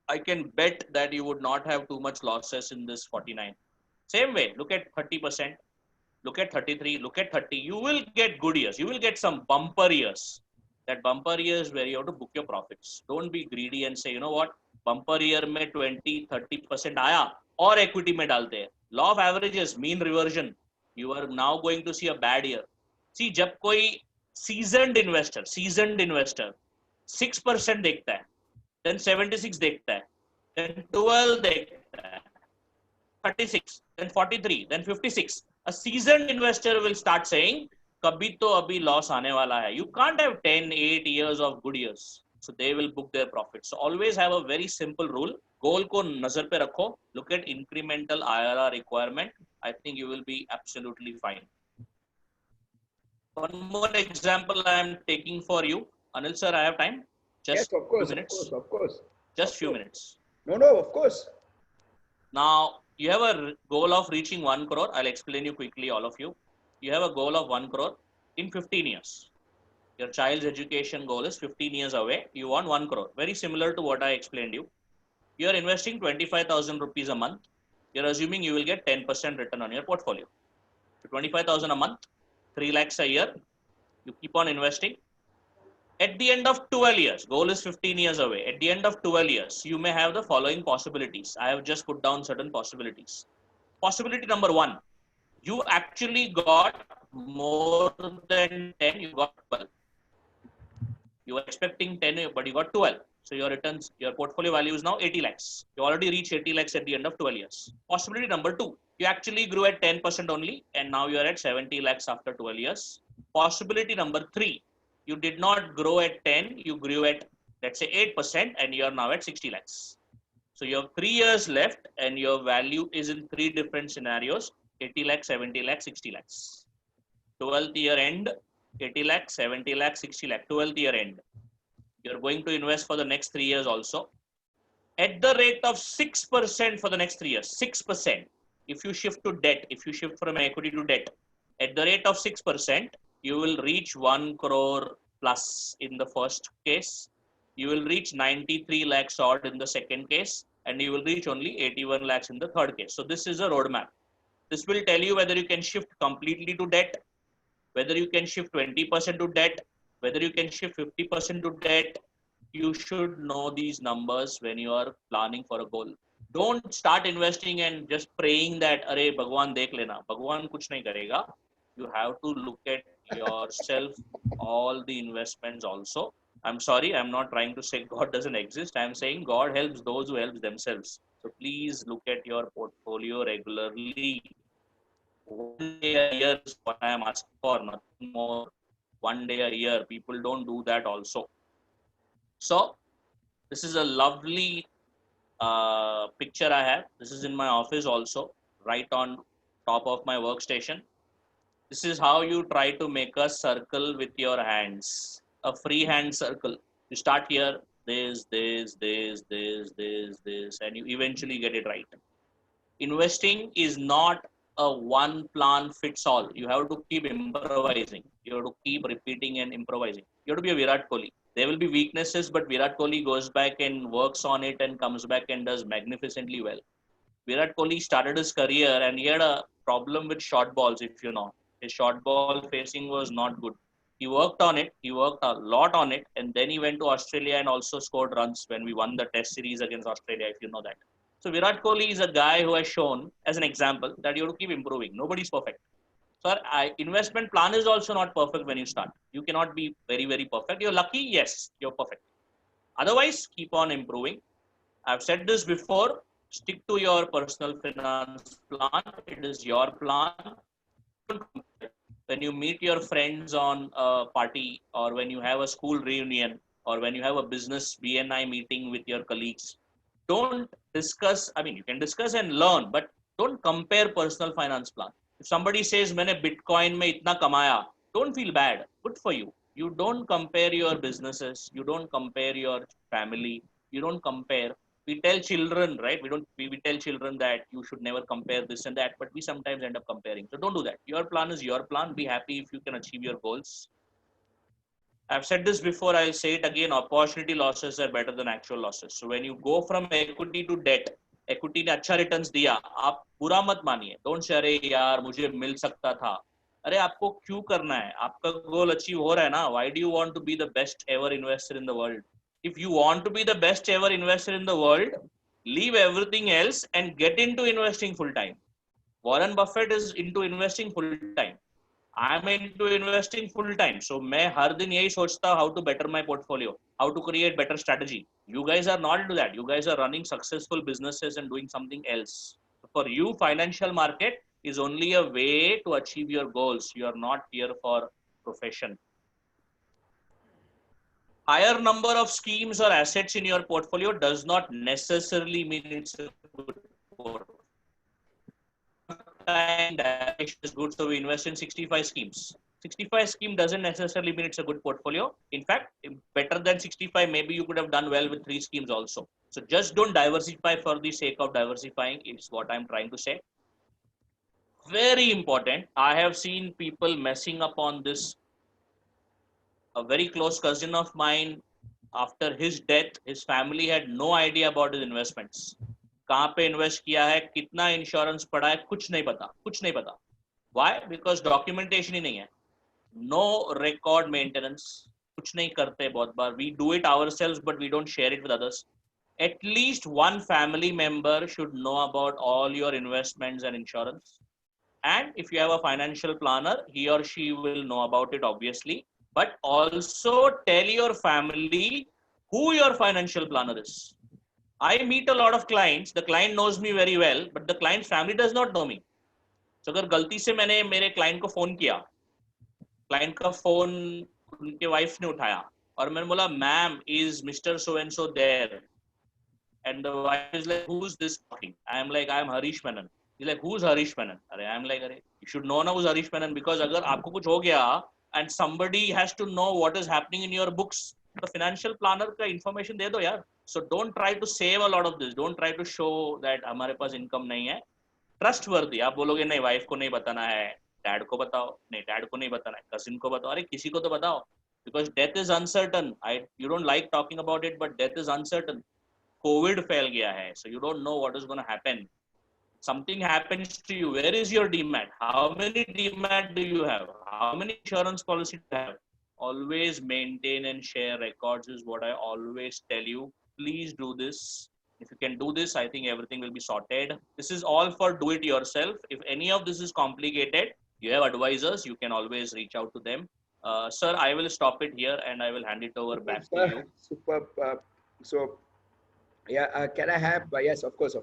I can bet that you would not have too much losses in this 49. Same way, look at 30%, look at 33, look at 30. You will get good years. You will get some bumper years. that bumper years where you have to book your profits. Don't be greedy and say, you know what, bumper year में 20-30% आया और equity में डालते हैं. Law of averages, mean reversion. You are now going to see a bad year. See, जब कोई seasoned investor 6% देखता है, then 76 देखता है, then 12 देखता है, 36, then 43, then 56. A seasoned investor will start saying, kabhi to abhi loss aane wala hai. You can't have 10, 8 years of good years. So they will book their profits. So always have a very simple rule. Goal ko nazar pe rakho. Look at incremental IRR requirement. I think you will be absolutely fine. One more example I am taking for you. Anil sir, I have time? Just Yes, of course, few minutes. of course. Just few minutes. No, of course. Now, you have a goal of reaching 1 crore. I'll explain you quickly, all of you. You have a goal of 1 crore in 15 years. Your child's education goal is 15 years away. You want 1 crore. Very similar to what I explained you. You are investing 25,000 rupees a month. You're assuming you will get 10% return on your portfolio. So 25,000 a month, 3 lakhs a year. You keep on investing. At the end of 12 years, goal is 15 years away. At the end of 12 years, you may have the following possibilities. I have just put down certain possibilities. Possibility number 1, you actually got more than 10, you got 12. You were expecting 10, but you got 12. So your returns, your portfolio value is now 80 lakhs. You already reached 80 lakhs at the end of 12 years. Possibility number 2, you actually grew at 10% only, and now you are at 70 lakhs after 12 years. Possibility number 3, you did not grow at 10, you grew at, let's say, 8%, and you are now at 60 lakhs. So you have 3 years left, and your value is in 3 different scenarios: 80 lakhs, 70 lakhs, 60 lakhs. 12th year end, 80 lakhs, 70 lakhs, 60 lakhs. 12th year end. You're going to invest for the next 3 years also. At the rate of 6% for the next 3 years, 6%. If you shift to debt, if you shift from equity to debt, at the rate of 6%, you will reach 1 crore plus in the first case. You will reach 93 lakhs odd in the second case, and you will reach only 81 lakhs in the third case. So this is a roadmap. This will tell you whether you can shift completely to debt, whether you can shift 20% to debt, whether you can shift 50% to debt. You should know these numbers when you are planning for a goal. Don't start investing and just praying that, Arey, Bhagwan dekh lena. Bhagwan kuch nahi karega. You have to look at yourself, all the investments also. I'm sorry, I'm not trying to say God doesn't exist. I'm saying God helps those who help themselves. So please look at your portfolio regularly. 1 day a year is what I am asking for, nothing more. 1 day a year. People don't do that also. So this is a lovely picture I have. This is in my office also, right on top of my workstation. This is how you try to make a circle with your hands, a freehand circle. You start here, this, and you eventually get it right. Investing is not a one plan fits all. You have to keep improvising. You have to keep repeating and improvising. You have to be a Virat Kohli. There will be weaknesses, but Virat Kohli goes back and works on it and comes back and does magnificently well. Virat Kohli started his career and he had a problem with short balls, if you know. His short ball facing was not good. He worked on it. He worked a lot on it. And then he went to Australia and also scored runs when we won the test series against Australia, if you know that. So Virat Kohli is a guy who has shown as an example that you have to keep improving. Nobody's perfect. So our investment plan is also not perfect when you start. You cannot be very, very perfect. You're lucky, yes, you're perfect. Otherwise, keep on improving. I've said this before, stick to your personal finance plan. It is your plan. When you meet your friends on a party, or when you have a school reunion, or when you have a business BNI meeting with your colleagues, don't discuss, I mean, you can discuss and learn, but don't compare personal finance plan. If somebody says, मैंने Bitcoin में इतना कमाया, don't feel bad. Good for you. You don't compare your businesses. You don't compare your family. You don't compare. We tell children, right? We tell children that you should never compare this and that, but we sometimes end up comparing. So don't do that. Your plan is your plan. Be happy if you can achieve your goals. I've said this before, I'll say it again, opportunity losses are better than actual losses. So when you go from equity to debt, equity ने अच्छा returns दिया, आप बुरा मत मानिए. Don't say, अरे यार मुझे मिल सकता था. अरे आपको क्यों करना है, आपका गोल अचीव हो रहा है ना, why do you want to be the best ever investor in the world? If you want to be the best ever investor in the world, leave everything else and get into investing full time. Warren Buffett is into investing full time. I'm into investing full time. So मैं हर दिन यही सोचता हूँ how to better my portfolio, how to create better strategy. You guys are not into that. You guys are running successful businesses and doing something else. For you, financial market is only a way to achieve your goals. You are not here for profession. Higher number of schemes or assets in your portfolio does not necessarily mean it's a good portfolio. And is good, so we invest in 65 schemes. 65 scheme doesn't necessarily mean it's a good portfolio. In fact, better than 65, maybe you could have done well with 3 schemes also. So just don't diversify for the sake of diversifying. It's what I'm trying to say. Very important. I have seen people messing up on this. A very close cousin of mine, after his death, his family had no idea about his investments. कहाँ पे invest किया है, कितना insurance पड़ा है, कुछ नहीं पता, कुछ नहीं पता. Why? Because documentation ही नहीं है. No record maintenance. कुछ नहीं करते बहुत बार. We do it ourselves, but we don't share it with others. At least one family member should know about all your investments and insurance. And if you have a financial planner, he or she will know about it, obviously. But also tell your family who your financial planner is. I meet a lot of clients. The client knows me very well, but the client's family does not know me. So अगर गलती से मैंने मेरे client को phone किया, client का phone उनके wife ने उठाया और मैंने बोला, ma'am, is Mr. So and so there? And the wife is like, who's this talking? I am like, I am Harish Menon. He's like, who's Harish Menon? I am like, you should know now who's Harish Menon, because अगर आपको कुछ हो गया and somebody has to know what is happening in your books, the financial planner का information दे दो यार. So don't try to save a lot of this. Don't try to show that हमारे पास income नहीं है. Trustworthy. आप बोलोगे नहीं, wife को नहीं बताना है, dad को बताओ, नहीं dad को नहीं बताना है, cousin को बताओ, अरे किसी को तो बताओ, because death is uncertain. You don't like talking about it, but death is uncertain. COVID फैल गया है, so you don't know what is going to happen. Something happens to you, where is your DMAT? How many DMAT do you have? How many insurance policies do you have? Always maintain and share records is what I always tell you. Please do this. If you can do this, I think everything will be sorted. This is all for do it yourself. If any of this is complicated, you have advisors, you can always reach out to them. Sir, I will stop it here and I will hand it over back to you. Superb. So, yeah, can I have? Yes, of course.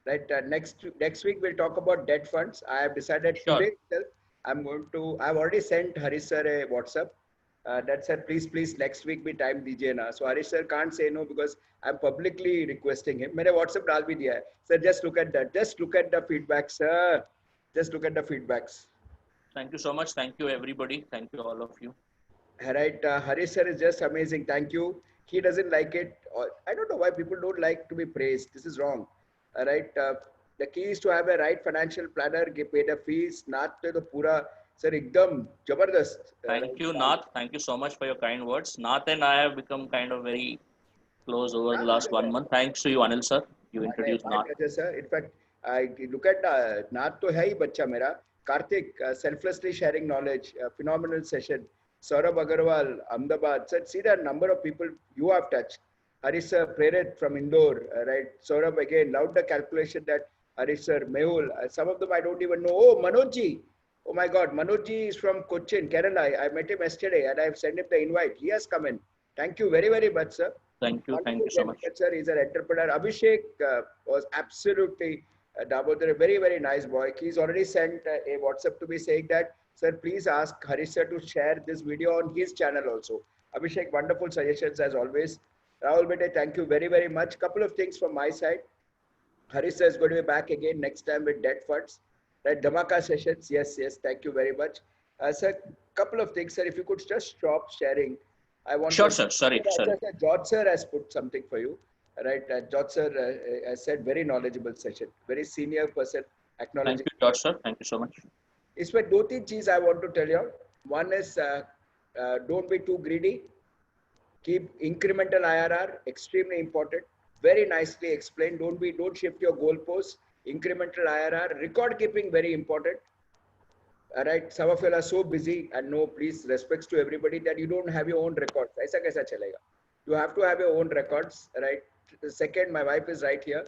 Right. Next week we'll talk about debt funds. I have decided Sure. today itself. I've already sent Harish sir a WhatsApp. That said, please next week be time दीजिए ना. So Harish sir can't say no because I'm publicly requesting him. मैंने WhatsApp डाल भी दिया है. Sir, just look at that. Just look at the feedback, sir. Just look at the feedbacks. Thank you so much. Thank you, everybody. Thank you, all of you. Right. Harish sir is just amazing. Thank you. He doesn't like it. I don't know why people don't like to be praised. This is wrong. Right. The key is to have a right financial planner, get paid a fees, not to the pura. Sir, ekdam jabardast. Thank you, Nath. Thank you so much for your kind words. Nath and I have become kind of very close over the last 1 month. Thanks to you, Anil sir. You introduced My Nath. pleasure, sir. In fact, I look at Nath to hai bacha mera. Karthik, selflessly sharing knowledge, phenomenal session. Saurabh Agarwal, Ahmedabad. Sir, see the number of people you have touched. Harish sir, Prerit from Indore, right? Saurabh again, loud the calculation that Harish sir, Mehul, some of them I don't even know. Oh, Manojji. Oh my God, Manojji is from Cochin, Kerala. I met him yesterday and I've sent him the invite. He has come in. Thank you very, very much, sir. Thank you. Thank you so much. Sir, he's an entrepreneur. Abhishek was absolutely Damodar, a very, very nice boy. He's already sent a WhatsApp to me saying that, sir, please ask Harish sir to share this video on his channel also. Abhishek, wonderful suggestions as always. Rahul Bete, thank you very, very much. Couple of things from my side. Harish sir is going to be back again next time with debt funds. Right, Dhamaka sessions. Yes, thank you very much. Sir, couple of things, sir. If you could just stop sharing. I want Sure, to, sir. Sorry. George sir has put something for you. Right, George sir has said very knowledgeable session. Very senior person. Acknowledging. Thank you, George sir. Thank you so much. इसमें दो तीन चीज I want to tell you. One is don't be too greedy. Keep incremental IRR, extremely important. Very nicely explained. Don't shift your goalposts. Incremental IRR, record keeping, very important. All right, some of you are so busy, and no, please, respects to everybody that you don't have your own records. ऐसा कैसा चलेगा? You have to have your own records, right? The second, my wife is right here.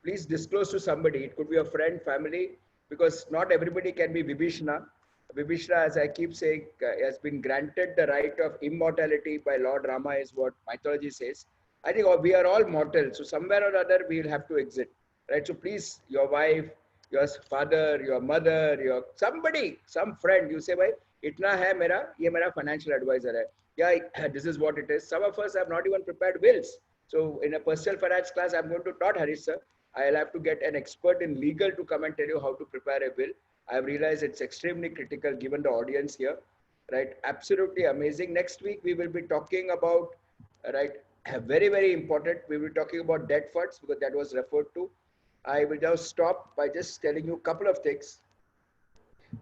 Please disclose to somebody. It could be a friend, family, because not everybody can be Vibhishna. Vibhishna, as I keep saying, has been granted the right of immortality by Lord Rama, is what mythology says. I think we are all mortal, so somewhere or other we will have to exit, right? So please, your wife, your father, your mother, your somebody, some friend, you say, "Bhai, itna hai mera, ye mera financial advisor hai." Yeah, this is what it is. Some of us have not even prepared wills. So in a personal finance class, I'm going to not Harish sir. I'll have to get an expert in legal to come and tell you how to prepare a will. I've realized it's extremely critical given the audience here, right? Absolutely amazing. Next week we will be talking about, right? Very, very important. We will be talking about debt funds because that was referred to. I will now stop by just telling you a couple of things.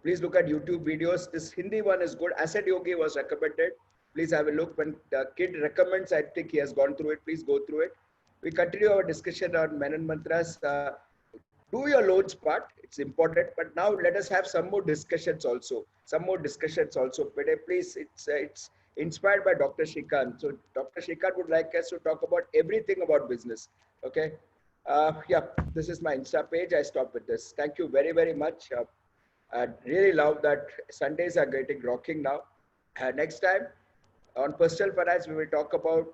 Please look at YouTube videos. This Hindi one is good. Asset Yogi was recommended. Please have a look. When the kid recommends, I think he has gone through it. Please go through it. We continue our discussion on Menon Mantras. Do your loans part. It's important. But now let us have some more discussions also. Some more discussions also. But please, it's inspired by Dr. Shrikant. So Dr. Shrikant would like us to talk about everything about business. Okay. Yeah, this is my Insta page. I stop with this. Thank you very, very much. I really love that Sundays are getting rocking now. Next time on personal finance, we will talk about,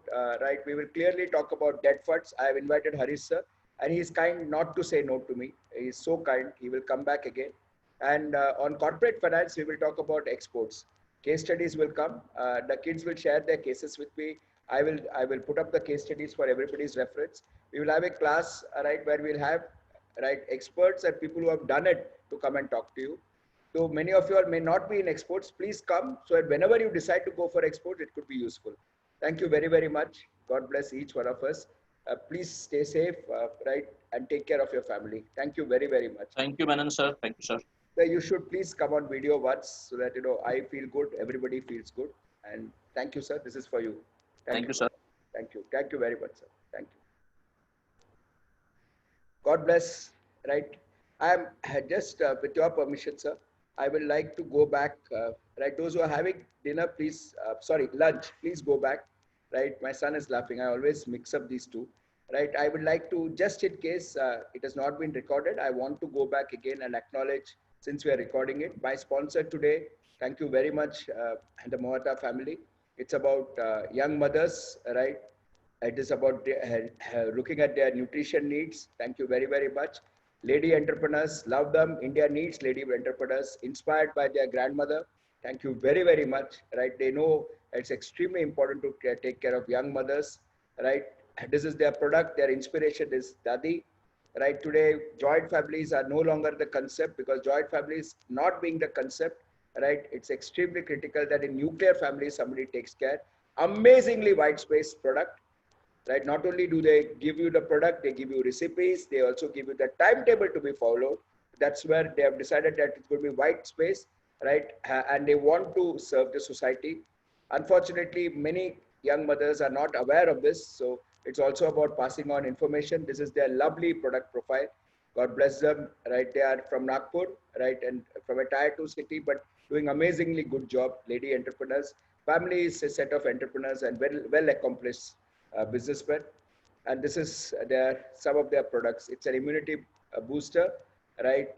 right, we will clearly talk about debt funds. I have invited Harish sir, and he's kind not to say no to me. He's so kind. He will come back again. And on corporate finance, we will talk about exports. Case studies will come. The kids will share their cases with me. I will put up the case studies for everybody's reference. We will have a class, right, where we'll have, right, experts and people who have done it to come and talk to you. So many of you all may not be in exports. Please come so that whenever you decide to go for exports, it could be useful. Thank you very, very much. God bless each one of us. Please stay safe, right, and take care of your family. Thank you very, very much. Thank you, Menon sir. Thank you, sir. So you should please come on video once so that I feel good, everybody feels good. And thank you, sir. This is for you. Thank you, sir. Thank you. Thank you very much, sir. Thank you. God bless. Right. I'm just with your permission, sir. I would like to go back. Right. Those who are having dinner, please. Sorry, lunch. Please go back. Right. My son is laughing. I always mix up these two. Right. I would like to, just in case it has not been recorded, I want to go back again and acknowledge, since we are recording it, my sponsor today. Thank you very much, and the Mohata family. It's about young mothers, right? It is about looking at their nutrition needs. Thank you very, very much. Lady entrepreneurs, love them. India needs lady entrepreneurs inspired by their grandmother. Thank you very, very much. Right? They know it's extremely important to take care of young mothers. Right? This is their product. Their inspiration is Dadi. Right? Today, joint families are no longer the concept because joint families not being the concept. Right? It's extremely critical that in nuclear families, somebody takes care. Amazingly wide space product. Right? Not only do they give you the product, they give you recipes, they also give you the timetable to be followed. That's where they have decided that it's going to be white space, right? And they want to serve the society. Unfortunately, many young mothers are not aware of this. So it's also about passing on information. This is their lovely product profile. God bless them, right? They are from Nagpur, right? And from a tier 2 city, but doing amazingly good job, lady entrepreneurs. Family is a set of entrepreneurs and well accomplished businessmen, and this is some of their products. It's an immunity booster, right?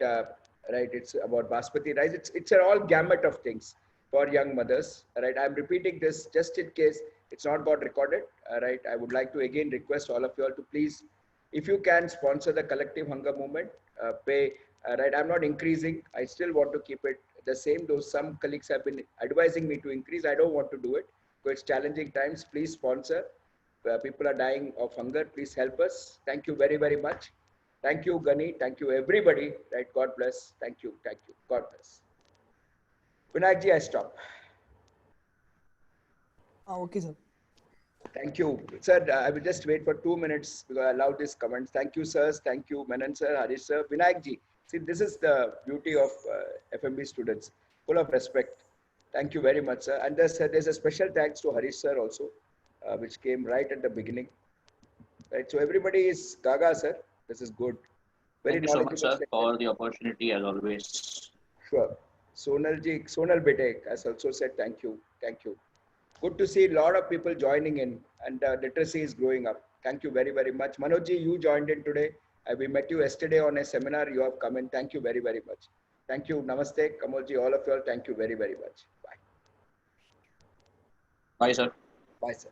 Right. It's about basmati rice. It's an all gamut of things for young mothers, right? I'm repeating this just in case it's not got recorded, right? I would like to again request all of you all to please, if you can, sponsor the collective hunger movement. Pay, right? I'm not increasing. I still want to keep it the same. Though some colleagues have been advising me to increase, I don't want to do it. So it's challenging times. Please sponsor. People are dying of hunger. Please help us. Thank you very, very much. Thank you, Gani. Thank you, everybody. Right? God bless. Thank you. Thank you. God bless. Vinayakji, I stop. Okay, sir. Thank you. Sir, I will just wait for 2 minutes because I love these comments. Thank you, sirs. Thank you, Menon sir, Harish sir, Vinayakji. See, this is the beauty of FMB students, full of respect. Thank you very much, sir. And there's a special thanks to Harish sir also, which came right at the beginning. Right. So everybody is gaga, sir. This is good. Very Thank you so much, knowledgeable sir, for the opportunity as always. Sure. Sonal Bete has also said thank you. Thank you. Good to see a lot of people joining in, and literacy is growing up. Thank you very, very much. Manojji, you joined in today. We met you yesterday on a seminar. You have come in. Thank you very, very much. Thank you. Namaste. Kamalji, all of you all, thank you very, very much. Bye. Bye, sir. Bye, sir.